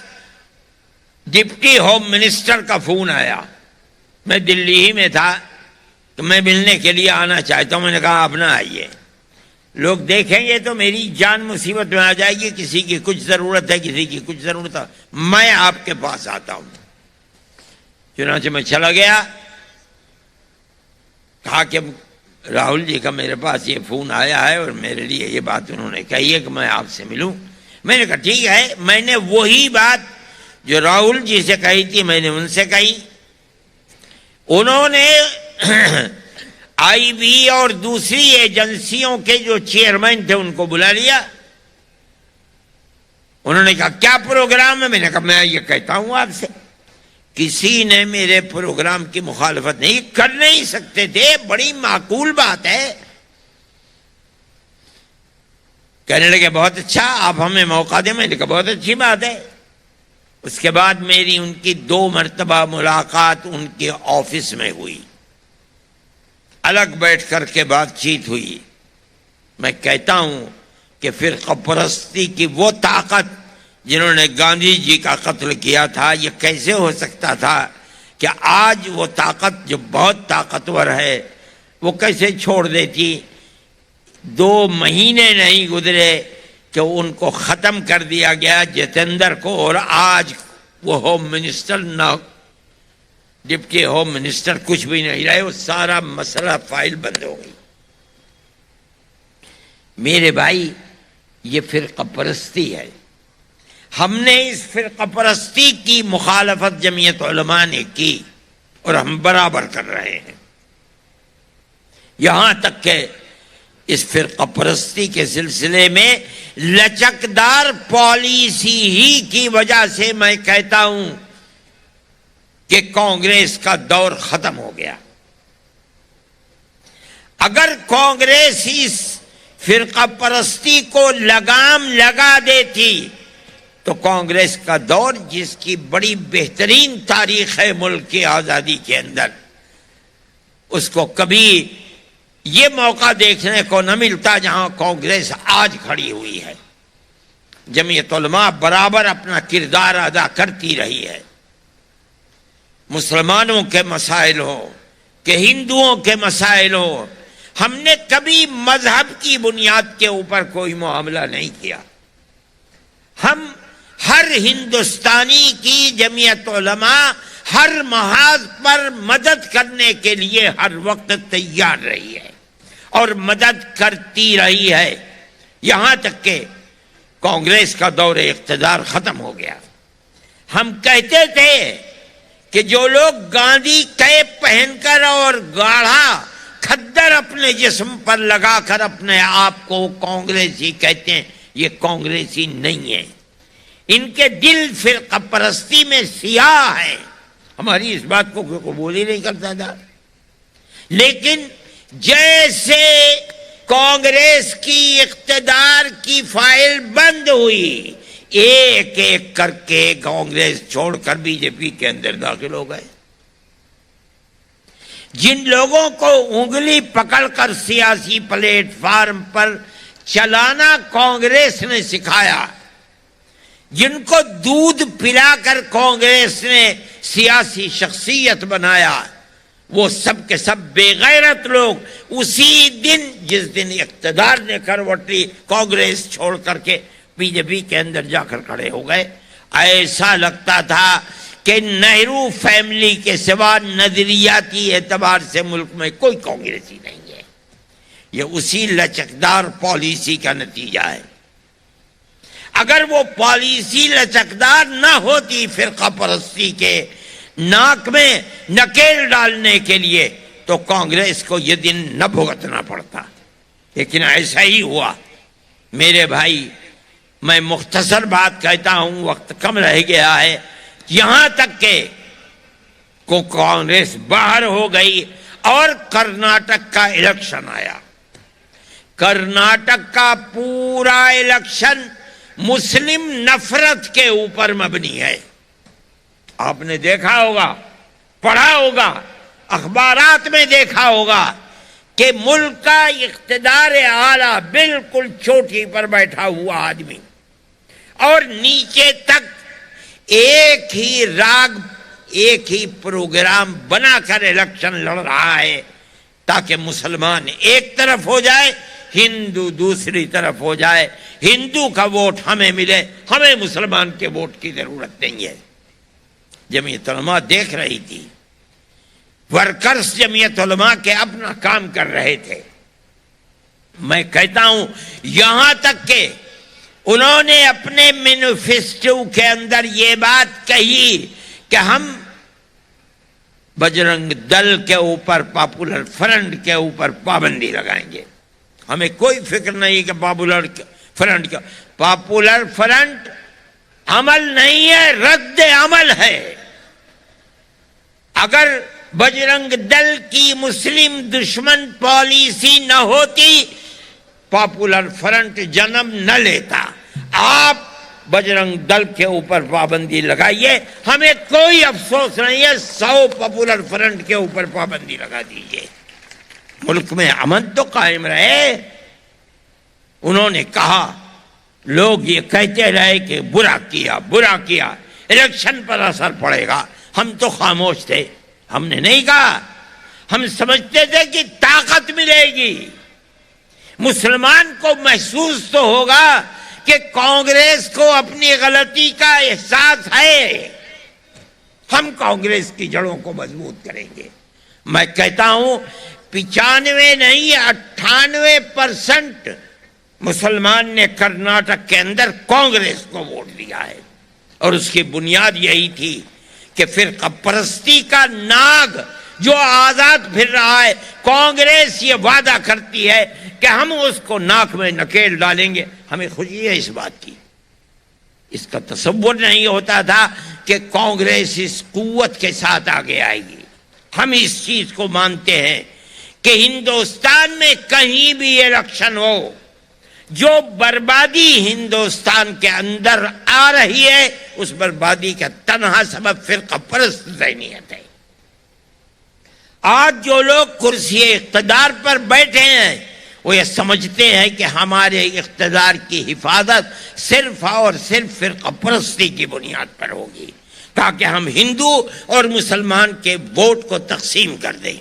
ڈپٹی ہوم منسٹر کا فون آیا، میں دلی ہی میں تھا، تو میں ملنے کے لیے آنا چاہتا ہوں۔ میں نے کہا آپ نہ آئیے، لوگ دیکھیں گے تو میری جان مصیبت میں آ جائے گی، کسی کی کچھ ضرورت ہے، کسی کی کچھ ضرورت ہے، میں آپ کے پاس آتا ہوں۔ چنانچہ میں چلا گیا، کہا کہ راہل جی کا میرے پاس یہ فون آیا ہے اور میرے لیے یہ بات انہوں نے کہی ہے کہ میں آپ سے ملوں۔ میں نے کہا ٹھیک ہے۔ میں نے وہی بات جو راہل جی سے کہی تھی میں نے ان سے کہی۔ انہوں نے آئی بی اور دوسری ایجنسیوں کے جو چیئرمین تھے ان کو بلا لیا۔ انہوں نے کہا کیا پروگرام ہے؟ میں نے کہا میں یہ کہتا ہوں آپ سے، کسی نے میرے پروگرام کی مخالفت نہیں، کر نہیں سکتے تھے، بڑی معقول بات ہے۔ کہنے لگے بہت اچھا، آپ ہمیں موقع دیں۔ میں نے کہا بہت اچھی بات ہے۔ اس کے بعد میری ان کی 2 مرتبہ ملاقات ان کے آفس میں ہوئی، الگ بیٹھ کر کے بات چیت ہوئی۔ میں کہتا ہوں کہ فرقہ پرستی کی وہ طاقت جنہوں نے گاندھی جی کا قتل کیا تھا، یہ کیسے ہو سکتا تھا کہ آج وہ طاقت جو بہت طاقتور ہے وہ کیسے چھوڑ دیتی؟ 2 مہینے نہیں گزرے کہ ان کو ختم کر دیا گیا، جتیندر کو، اور آج وہ home minister deputy home minister کچھ بھی نہیں رہے، وہ سارا مسئلہ فائل بند ہو گئی۔ میرے بھائی، یہ فرقہ پرستی ہے۔ ہم نے اس فرقہ پرستی کی مخالفت جمعیت علماء نے کی اور ہم برابر کر رہے ہیں، یہاں تک کہ اس فرقہ پرستی کے سلسلے میں لچکدار پالیسی ہی کی وجہ سے میں کہتا ہوں کہ کانگریس کا دور ختم ہو گیا۔ اگر کانگریس اس فرقہ پرستی کو لگام لگا دیتی تو کانگریس کا دور، جس کی بڑی بہترین تاریخ ہے ملک کی آزادی کے اندر، اس کو کبھی یہ موقع دیکھنے کو نہ ملتا جہاں کانگریس آج کھڑی ہوئی ہے۔ جمعیت علماء برابر اپنا کردار ادا کرتی رہی ہے، مسلمانوں کے مسائل ہو کہ ہندوؤں کے مسائل ہو، ہم نے کبھی مذہب کی بنیاد کے اوپر کوئی معاملہ نہیں کیا۔ ہم ہر ہندوستانی کی جمعیت علماء ہر محاذ پر مدد کرنے کے لیے ہر وقت تیار رہی ہے اور مدد کرتی رہی ہے، یہاں تک کہ کانگریس کا دور اقتدار ختم ہو گیا۔ ہم کہتے تھے کہ جو لوگ گاندھی کیپ پہن کر اور گاڑھا کھدر اپنے جسم پر لگا کر اپنے آپ کو کانگریسی کہتے ہیں، یہ کانگریسی نہیں ہے، ان کے دل فرقہ پرستی میں سیاہ ہے۔ ہماری اس بات کو کوئی قبول ہی نہیں کرتا تھا، لیکن جیسے کانگریس کی اقتدار کی فائل بند ہوئی، ایک ایک کر کے کانگریس چھوڑ کر بی جے پی کے اندر داخل ہو گئے۔ جن لوگوں کو انگلی پکڑ کر سیاسی پلیٹ فارم پر چلانا کانگریس نے سکھایا، جن کو دودھ پلا کر کانگریس نے سیاسی شخصیت بنایا، وہ سب کے سب بے غیرت لوگ اسی دن، جس دن اقتدار نے کروٹ لی، کانگریس چھوڑ کر کے بی جے پی کے اندر جا کر کھڑے ہو گئے۔ ایسا لگتا تھا کہ نہرو فیملی کے سوا نظریاتی اعتبار سے ملک میں کوئی کانگریسی نہیں ہے۔ یہ اسی لچکدار پالیسی کا نتیجہ ہے۔ اگر وہ پالیسی لچکدار نہ ہوتی فرقہ پرستی کے ناک میں نکیل ڈالنے کے لیے، تو کانگریس کو یہ دن نہ بھگتنا پڑتا، لیکن ایسا ہی ہوا۔ میرے بھائی، میں مختصر بات کہتا ہوں، وقت کم رہ گیا ہے، یہاں تک کہ کانگریس باہر ہو گئی اور کرناٹک کا الیکشن آیا۔ کرناٹک کا پورا الیکشن مسلم نفرت کے اوپر مبنی ہے۔ آپ نے دیکھا ہوگا، پڑھا ہوگا، اخبارات میں دیکھا ہوگا کہ ملک کا اقتدار اعلیٰ بالکل چوٹی پر بیٹھا ہوا آدمی اور نیچے تک ایک ہی راگ، ایک ہی پروگرام بنا کر الیکشن لڑ رہا ہے تاکہ مسلمان ایک طرف ہو جائے، ہندو دوسری طرف ہو جائے، ہندو کا ووٹ ہمیں ملے، ہمیں مسلمان کے ووٹ کی ضرورت نہیں ہے۔ جمعیت علماء دیکھ رہی تھی، ورکرز جمعیت علماء کے اپنا کام کر رہے تھے۔ میں کہتا ہوں، یہاں تک کہ انہوں نے اپنے مینیفیسٹو کے اندر یہ بات کہی کہ ہم بجرنگ دل کے اوپر، پاپولر فرنٹ کے اوپر پابندی لگائیں گے۔ ہمیں کوئی فکر نہیں کہ پاپولر فرنٹ عمل نہیں ہے، رد عمل ہے۔ اگر بجرنگ دل کی مسلم دشمن پالیسی نہ ہوتی، پاپولر فرنٹ جنم نہ لیتا۔ آپ بجرنگ دل کے اوپر پابندی لگائیے، ہمیں کوئی افسوس نہیں ہے، 100 پاپولر فرنٹ کے اوپر پابندی لگا دیجیے، ملک میں امن تو قائم رہے۔ انہوں نے کہا، لوگ یہ کہتے رہے کہ برا کیا، الیکشن پر اثر پڑے گا، ہم تو خاموش تھے، ہم نے نہیں کہا۔ ہم سمجھتے تھے کہ طاقت ملے گی، مسلمان کو محسوس تو ہوگا کہ کانگریس کو اپنی غلطی کا احساس ہے، ہم کانگریس کی جڑوں کو مضبوط کریں گے۔ میں کہتا ہوں 95 نہیں 98% مسلمان نے کرناٹک کے اندر کانگریس کو ووٹ دیا ہے، اور اس کی بنیاد یہی تھی کہ فرقہ پرستی کا ناگ جو آزاد پھر رہا ہے، کانگریس یہ وعدہ کرتی ہے کہ ہم اس کو ناک میں نکیل ڈالیں گے۔ ہمیں خوشی ہے اس بات کی، اس کا تصور نہیں ہوتا تھا کہ کانگریس اس قوت کے ساتھ آگے آئے گی۔ ہم اس چیز کو مانتے ہیں کہ ہندوستان میں کہیں بھی الیکشن ہو، جو بربادی ہندوستان کے اندر آ رہی ہے اس بربادی کا تنہا سبب فرقہ پرست ذہنیت ہے۔ آج جو لوگ کرسی اقتدار پر بیٹھے ہیں وہ یہ سمجھتے ہیں کہ ہمارے اقتدار کی حفاظت صرف اور صرف فرقہ پرستی کی بنیاد پر ہوگی، تاکہ ہم ہندو اور مسلمان کے ووٹ کو تقسیم کر دیں۔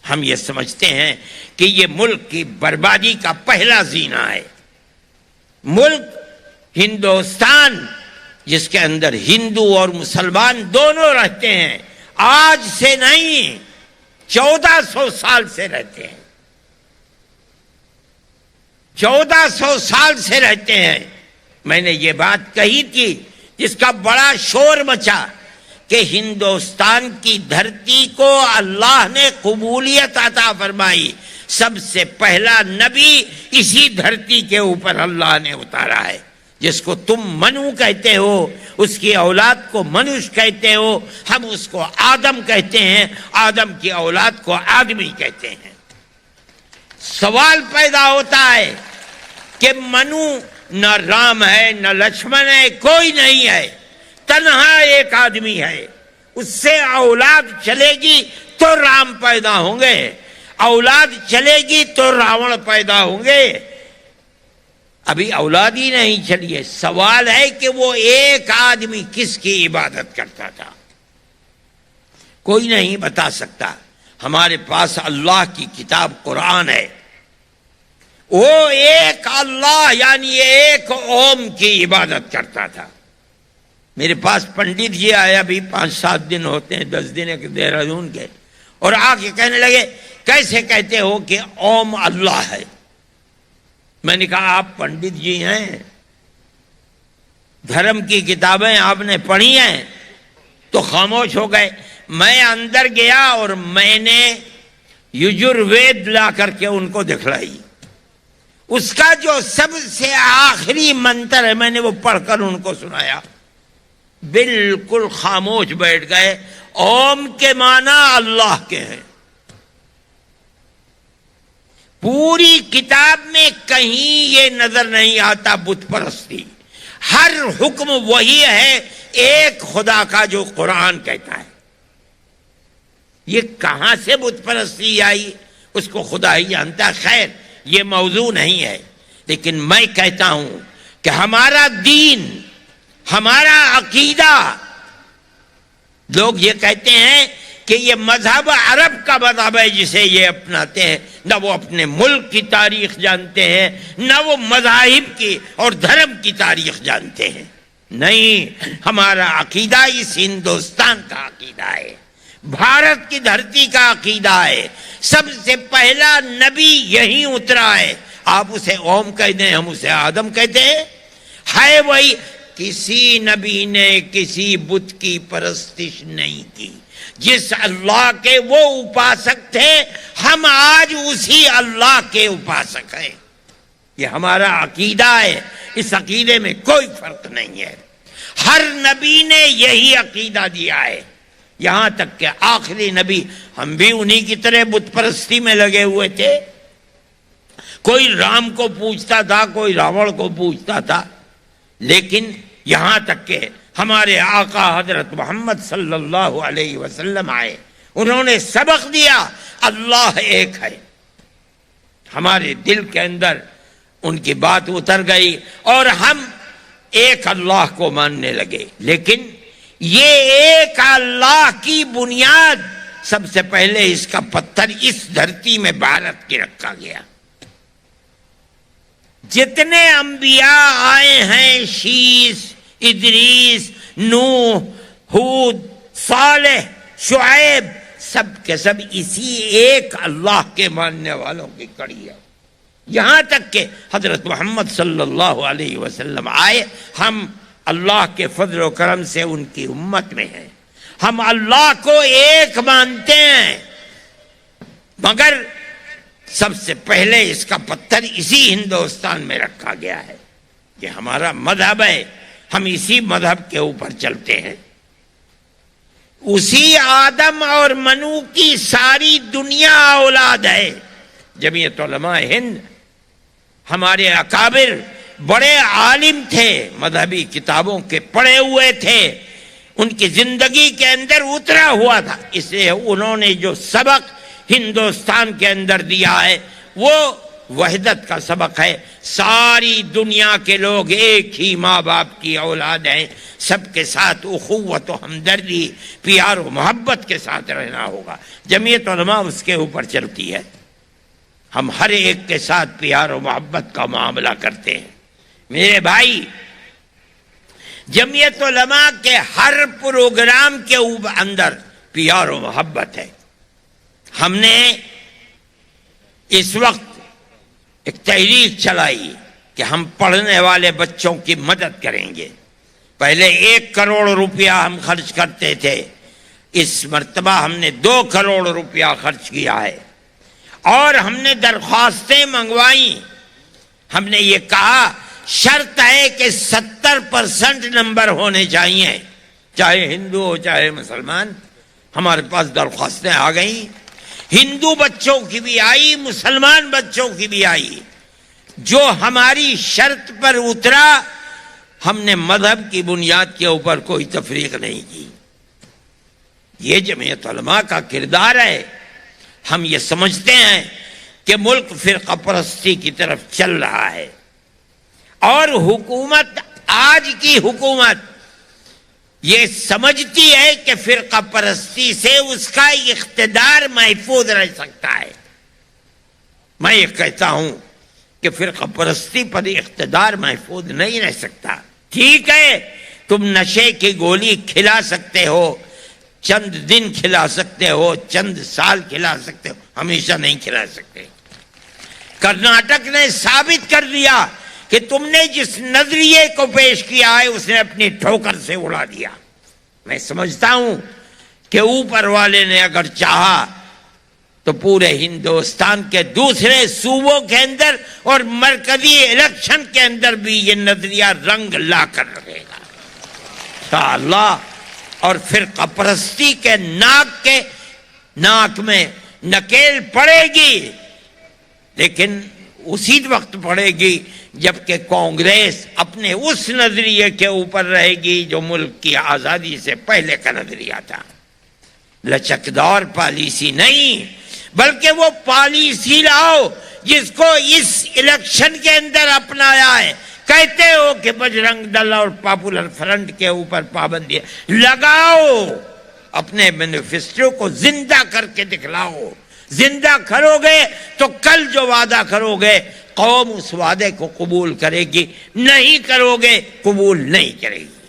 ہم یہ سمجھتے ہیں کہ یہ ملک کی بربادی کا پہلا زینہ ہے۔ ملک ہندوستان جس کے اندر ہندو اور مسلمان دونوں رہتے ہیں، آج سے نہیں 1400 سال سے رہتے ہیں، 1400 سال سے رہتے ہیں۔ میں نے یہ بات کہی تھی جس کا بڑا شور مچا کہ ہندوستان کی دھرتی کو اللہ نے قبولیت عطا فرمائی، سب سے پہلا نبی اسی دھرتی کے اوپر اللہ نے اتارا ہے، جس کو تم منو کہتے ہو، اس کی اولاد کو منوش کہتے ہو، ہم اس کو آدم کہتے ہیں، آدم کی اولاد کو آدمی کہتے ہیں۔ سوال پیدا ہوتا ہے کہ منو نہ رام ہے نہ لکشمن ہے، کوئی نہیں ہے، تنہا ایک آدمی ہے، اس سے اولاد چلے گی تو رام پیدا ہوں گے، اولاد چلے گی تو راون پیدا ہوں گے۔ ابھی اولاد ہی نہیں چلی ہے، سوال ہے کہ وہ ایک آدمی کس کی عبادت کرتا تھا؟ کوئی نہیں بتا سکتا۔ ہمارے پاس اللہ کی کتاب قرآن ہے، وہ ایک اللہ یعنی ایک اوم کی عبادت کرتا تھا۔ میرے پاس پنڈت جی آئے، ابھی 5-7 دن ہوتے ہیں، 10 دن کے دہرادون کے، اور آ کے کہنے لگے کیسے کہتے ہو کہ اوم اللہ ہے؟ میں نے کہا آپ پنڈت جی ہیں، دھرم کی کتابیں آپ نے پڑھی ہیں، تو خاموش ہو گئے۔ میں اندر گیا اور میں نے یجروید لا کر کے ان کو دکھلائی، اس کا جو سب سے آخری منتر ہے میں نے وہ پڑھ کر ان کو سنایا، بالکل خاموش بیٹھ گئے۔ اوم کے معنی اللہ کے ہیں، پوری کتاب میں کہیں یہ نظر نہیں آتا بت پرستی، ہر حکم وہی ہے ایک خدا کا جو قرآن کہتا ہے۔ یہ کہاں سے بت پرستی آئی اس کو خدا ہی جانتا ہے۔ خیر یہ موضوع نہیں ہے، لیکن میں کہتا ہوں کہ ہمارا دین، ہمارا عقیدہ، لوگ یہ کہتے ہیں کہ یہ مذہب عرب کا مذہب ہے جسے یہ اپناتے ہیں، نہ وہ اپنے ملک کی تاریخ جانتے ہیں، نہ وہ مذاہب کی اور دھرم کی تاریخ جانتے ہیں۔ نہیں، ہمارا عقیدہ اس ہندوستان کا عقیدہ ہے، بھارت کی دھرتی کا عقیدہ ہے۔ سب سے پہلا نبی یہیں اترا ہے، آپ اسے اوم کہتے ہیں، ہم اسے آدم کہتے ہیں، ہے وہی۔ کسی نبی نے کسی بت کی پرستش نہیں کی، جس اللہ کے وہ اپاسک تھے ہم آج اسی اللہ کے اپاسک ہیں۔ یہ ہمارا عقیدہ ہے، اس عقیدے میں کوئی فرق نہیں ہے، ہر نبی نے یہی عقیدہ دیا ہے، یہاں تک کہ آخری نبی ہم بھی انہی کی طرح بت پرستی میں لگے ہوئے تھے۔ کوئی رام کو پوجتا تھا، کوئی راون کو پوجتا تھا، لیکن یہاں تک کہ ہمارے آقا حضرت محمد صلی اللہ علیہ وسلم آئے، انہوں نے سبق دیا اللہ ایک ہے، ہمارے دل کے اندر ان کی بات اتر گئی اور ہم ایک اللہ کو ماننے لگے۔ لیکن یہ ایک اللہ کی بنیاد سب سے پہلے اس کا پتھر اس دھرتی میں بھارت کی رکھا گیا۔ جتنے انبیاء آئے ہیں، شیس، ادریس، نوح، ہود، صالح، شعیب، سب کے سب اسی ایک اللہ کے ماننے والوں کی کڑی ہے، یہاں تک کہ حضرت محمد صلی اللہ علیہ وسلم آئے، ہم اللہ کے فضل و کرم سے ان کی امت میں ہیں، ہم اللہ کو ایک مانتے ہیں، مگر سب سے پہلے اس کا پتھر اسی ہندوستان میں رکھا گیا ہے، یہ ہمارا مذہب ہے، ہم اسی مذہب کے اوپر چلتے ہیں، اسی آدم اور منو کی ساری دنیا اولاد ہے۔ جمعیت علماء ہند، ہمارے اکابر بڑے عالم تھے، مذہبی کتابوں کے پڑھے ہوئے تھے، ان کی زندگی کے اندر اترا ہوا تھا، اس لیے انہوں نے جو سبق ہندوستان کے اندر دیا ہے وہ وحدت کا سبق ہے، ساری دنیا کے لوگ ایک ہی ماں باپ کی اولاد ہیں، سب کے ساتھ اخوت و ہمدردی، پیار و محبت کے ساتھ رہنا ہوگا، جمعیت علماء اس کے اوپر چلتی ہے، ہم ہر ایک کے ساتھ پیار و محبت کا معاملہ کرتے ہیں۔ میرے بھائی، جمعیت علماء کے ہر پروگرام کے اندر پیار و محبت ہے۔ ہم نے اس وقت ایک تحریک چلائی کہ ہم پڑھنے والے بچوں کی مدد کریں گے، پہلے 1 کروڑ روپیہ ہم خرچ کرتے تھے، اس مرتبہ ہم نے 2 کروڑ روپیہ خرچ کیا ہے، اور ہم نے درخواستیں منگوائیں، ہم نے یہ کہا شرط ہے کہ 70% نمبر ہونے چاہیے، چاہے ہندو ہو چاہے مسلمان۔ ہمارے پاس درخواستیں آ گئیں، ہندو بچوں کی بھی آئی، مسلمان بچوں کی بھی آئی، جو ہماری شرط پر اترا، ہم نے مذہب کی بنیاد کے اوپر کوئی تفریق نہیں کی۔ یہ جمعیت علماء کا کردار ہے۔ ہم یہ سمجھتے ہیں کہ ملک فرقہ پرستی کی طرف چل رہا ہے، اور حکومت، آج کی حکومت یہ سمجھتی ہے کہ فرقہ پرستی سے اس کا اقتدار محفوظ رہ سکتا ہے۔ میں یہ کہتا ہوں کہ فرقہ پرستی پر اقتدار محفوظ نہیں رہ سکتا۔ ٹھیک ہے، تم نشے کی گولی کھلا سکتے ہو، چند دن کھلا سکتے ہو، چند سال کھلا سکتے ہو، ہمیشہ نہیں کھلا سکتے۔ کرناٹک نے ثابت کر دیا کہ تم نے جس نظریے کو پیش کیا ہے اس نے اپنی ٹھوکر سے اڑا دیا۔ میں سمجھتا ہوں کہ اوپر والے نے اگر چاہا تو پورے ہندوستان کے دوسرے صوبوں کے اندر اور مرکزی الیکشن کے اندر بھی یہ نظریہ رنگ لا کر رہے گا انشاءاللہ، اور فرقہ پرستی کے ناک میں نکیل پڑے گی، لیکن اسی وقت پڑے گی جبکہ کانگریس اپنے اس نظریے کے اوپر رہے گی جو ملک کی آزادی سے پہلے کا نظریہ تھا۔ لچکدار پالیسی نہیں، بلکہ وہ پالیسی لاؤ جس کو اس الیکشن کے اندر اپنایا ہے۔ کہتے ہو کہ بجرنگ دل اور پاپولر فرنٹ کے اوپر پابندی لگاؤ، اپنے مینیفیسٹو کو زندہ کر کے دکھلاؤ۔ زندہ کرو گے تو کل جو وعدہ کرو گے قوم اس وعدے کو قبول کرے گی، نہیں کرو گے قبول نہیں کرے گی۔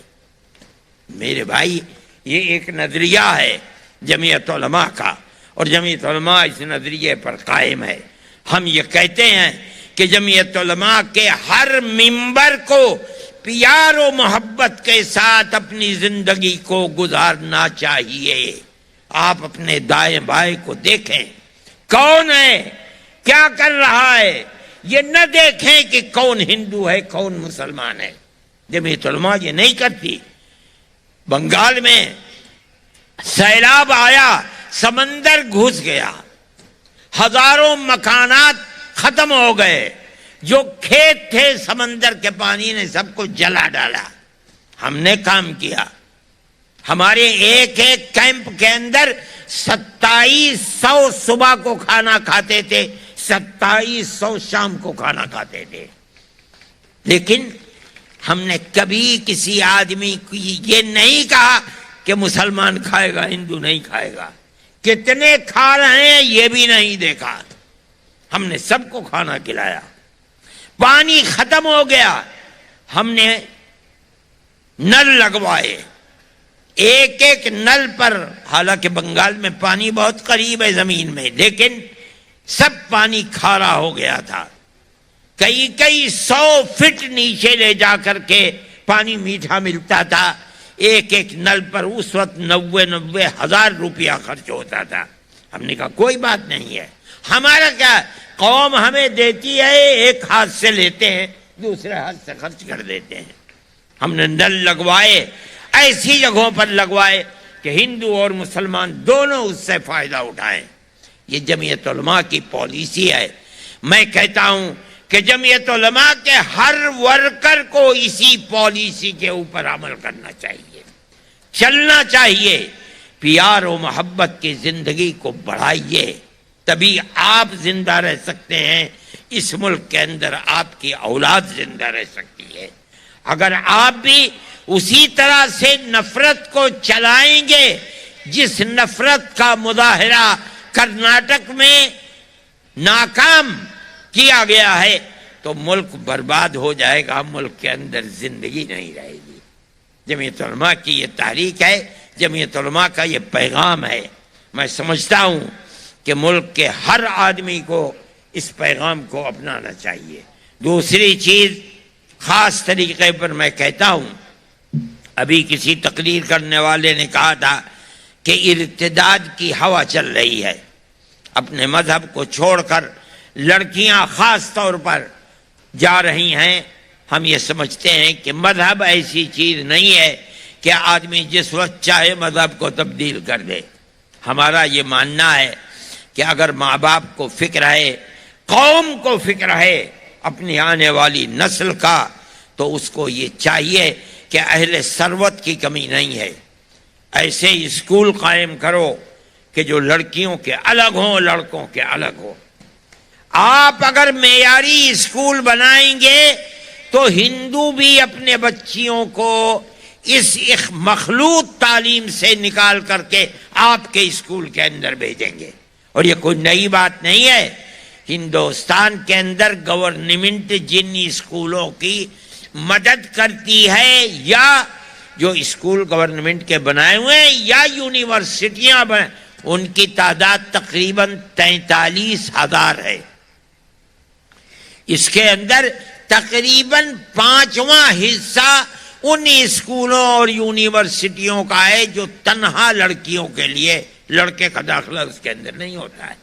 میرے بھائی، یہ ایک نظریہ ہے جمعیت علماء کا، اور جمعیت علماء اس نظریے پر قائم ہے۔ ہم یہ کہتے ہیں کہ جمعیت علماء کے ہر ممبر کو پیار و محبت کے ساتھ اپنی زندگی کو گزارنا چاہیے۔ آپ اپنے دائیں بائیں کو دیکھیں، کون ہے، کیا کر رہا ہے، یہ نہ دیکھیں کہ کون ہندو ہے کون مسلمان ہے۔ جمعیت علماء یہ نہیں کرتی۔ بنگال میں سیلاب آیا، سمندر گھس گیا، ہزاروں مکانات ختم ہو گئے، جو کھیت تھے سمندر کے پانی نے سب کو جلا ڈالا۔ ہم نے کام کیا، ہمارے ایک ایک کیمپ کے اندر 2700 صبح کو کھانا کھاتے تھے، 2700 شام کو کھانا کھاتے تھے، لیکن ہم نے کبھی کسی آدمی کو یہ نہیں کہا کہ مسلمان کھائے گا ہندو نہیں کھائے گا، کتنے کھا رہے ہیں یہ بھی نہیں دیکھا۔ ہم نے سب کو کھانا کھلایا۔ پانی ختم ہو گیا، ہم نے نل لگوائے، ایک ایک نل پر، حالانکہ بنگال میں پانی بہت قریب ہے زمین میں، لیکن سب پانی کھارا ہو گیا تھا. کئی 100 فٹ نیچے لے جا کر کے پانی میٹھا ملتا تھا. ایک ایک نل پر اس وقت 90 ہزار روپیہ خرچ ہوتا تھا. ہم نے کہا کوئی بات نہیں ہے، ہمارا کیا، قوم ہمیں دیتی ہے، ایک ہاتھ سے لیتے ہیں دوسرے ہاتھ سے خرچ کر دیتے ہیں. ہم نے نل لگوائے، ایسی جگہوں پر لگوائے کہ ہندو اور مسلمان دونوں اس سے فائدہ اٹھائیں. یہ جمعیت علماء کی پالیسی ہے. میں کہتا ہوں کہ جمعیت علماء کے ہر ورکر کو اسی پالیسی کے اوپر عمل کرنا چاہیے، چلنا چاہیے. پیار و محبت کی زندگی کو بڑھائیے، تبھی آپ زندہ رہ سکتے ہیں. اس ملک کے اندر آپ کی اولاد زندہ رہ سکتی ہے. اگر آپ بھی اسی طرح سے نفرت کو چلائیں گے جس نفرت کا مظاہرہ کرناٹک میں ناکام کیا گیا ہے تو ملک برباد ہو جائے گا، ملک کے اندر زندگی نہیں رہے گی. جمعیت علماء کی یہ تحریک ہے، جمعیت علماء کا یہ پیغام ہے. میں سمجھتا ہوں کہ ملک کے ہر آدمی کو اس پیغام کو اپنانا چاہیے. دوسری چیز خاص طریقے پر میں کہتا ہوں، ابھی کسی تقریر کرنے والے نے کہا تھا کہ ارتداد کی ہوا چل رہی ہے، اپنے مذہب کو چھوڑ کر لڑکیاں خاص طور پر جا رہی ہیں. ہم یہ سمجھتے ہیں کہ مذہب ایسی چیز نہیں ہے کہ آدمی جس وقت چاہے مذہب کو تبدیل کر دے. ہمارا یہ ماننا ہے کہ اگر ماں باپ کو فکر ہے، قوم کو فکر ہے اپنی آنے والی نسل کا، تو اس کو یہ چاہیے کہ اہل ثروت کی کمی نہیں ہے. ایسے اسکول قائم کرو کہ جو لڑکیوں کے الگ ہوں، لڑکوں کے الگ ہوں. آپ اگر معیاری اسکول بنائیں گے تو ہندو بھی اپنے بچیوں کو اس مخلوط تعلیم سے نکال کر کے آپ کے اسکول کے اندر بھیجیں گے. اور یہ کوئی نئی بات نہیں ہے. ہندوستان کے اندر گورنمنٹ جن اسکولوں کی مدد کرتی ہے، یا جو اسکول گورنمنٹ کے بنائے ہوئے ہیں یا یونیورسٹیاں ان کی تعداد تقریباً 43,000 ہے. اس کے اندر تقریباً 5واں حصہ ان اسکولوں اور یونیورسٹیوں کا ہے جو تنہا لڑکیوں کے لیے، لڑکے کا داخلہ اس کے اندر نہیں ہوتا ہے.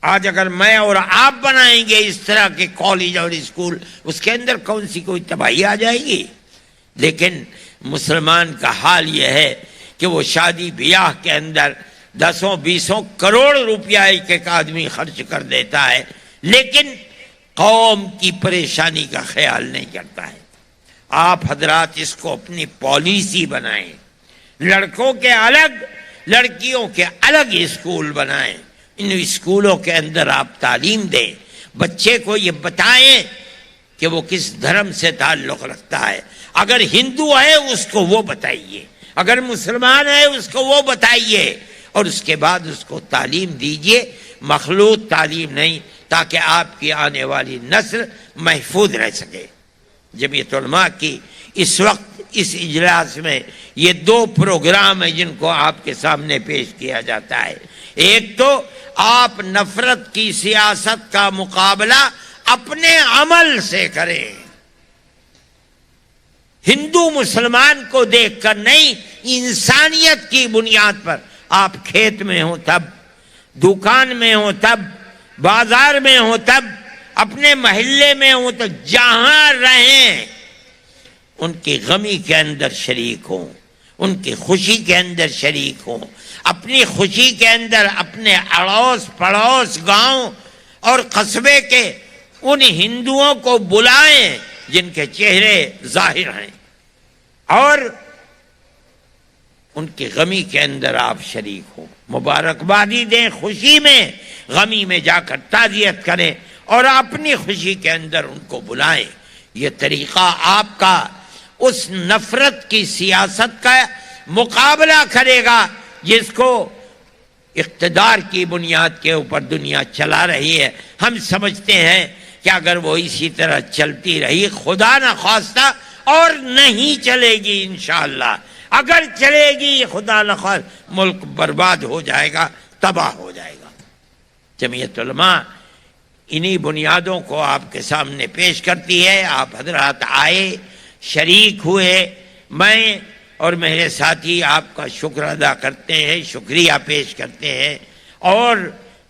آج اگر میں اور آپ بنائیں گے اس طرح کے کالج اور اسکول، اس کے اندر کون سی کوئی تباہی آ جائے گی. لیکن مسلمان کا حال یہ ہے کہ وہ شادی بیاہ کے اندر 10-20 کروڑ روپیہ ایک آدمی خرچ کر دیتا ہے، لیکن قوم کی پریشانی کا خیال نہیں کرتا ہے. آپ حضرات اس کو اپنی پالیسی بنائیں، لڑکوں کے الگ لڑکیوں کے الگ اسکول بنائیں. ان اسکولوں کے اندر آپ تعلیم دیں، بچے کو یہ بتائیں کہ وہ کس دھرم سے تعلق رکھتا ہے. اگر ہندو ہے اس کو وہ بتائیے، اگر مسلمان ہے اس کو وہ بتائیے، اور اس کے بعد اس کو تعلیم دیجیے، مخلوط تعلیم نہیں، تاکہ آپ کی آنے والی نسل محفوظ رہ سکے. جمعیت علماء کی اس وقت اس اجلاس میں یہ 2 پروگرام ہیں جن کو آپ کے سامنے پیش کیا جاتا ہے. ایک تو آپ نفرت کی سیاست کا مقابلہ اپنے عمل سے کریں، ہندو مسلمان کو دیکھ کر نہیں، انسانیت کی بنیاد پر. آپ کھیت میں ہوں تب، دکان میں ہوں تب، بازار میں ہوں تب، اپنے محلے میں ہوں تو جہاں رہیں ان کی غمی کے اندر شریک ہوں، ان کی خوشی کے اندر شریک ہوں. اپنی خوشی کے اندر اپنے اڑوس پڑوس گاؤں اور قصبے کے ان ہندوؤں کو بلائیں جن کے چہرے ظاہر ہیں، اور ان کی غمی کے اندر آپ شریک ہوں. مبارکبادی دیں خوشی میں، غمی میں جا کر تعزیت کریں، اور اپنی خوشی کے اندر ان کو بلائیں. یہ طریقہ آپ کا اس نفرت کی سیاست کا مقابلہ کرے گا جس کو اقتدار کی بنیاد کے اوپر دنیا چلا رہی ہے. ہم سمجھتے ہیں کہ اگر وہ اسی طرح چلتی رہی، خدا نہ خواستہ اور نہیں چلے گی انشاءاللہ، اگر چلے گی یہ خدا نخواست ملک برباد ہو جائے گا، تباہ ہو جائے گا۔ جمعیت علماء انہی بنیادوں کو آپ کے سامنے پیش کرتی ہے۔ آپ حضرات آئے، شریک ہوئے، میں اور میرے ساتھی آپ کا شکر ادا کرتے ہیں، شکریہ پیش کرتے ہیں، اور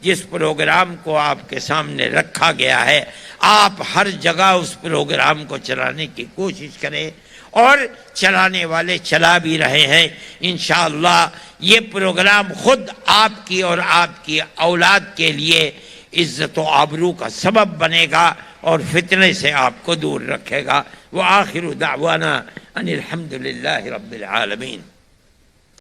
جس پروگرام کو آپ کے سامنے رکھا گیا ہے آپ ہر جگہ اس پروگرام کو چلانے کی کوشش کریں، اور چلانے والے چلا بھی رہے ہیں۔ انشاءاللہ یہ پروگرام خود آپ کی اور آپ کی اولاد کے لیے عزت و آبرو کا سبب بنے گا اور فتنے سے آپ کو دور رکھے گا۔ وآخر دعوانا ان الحمد للہ رب العالمین۔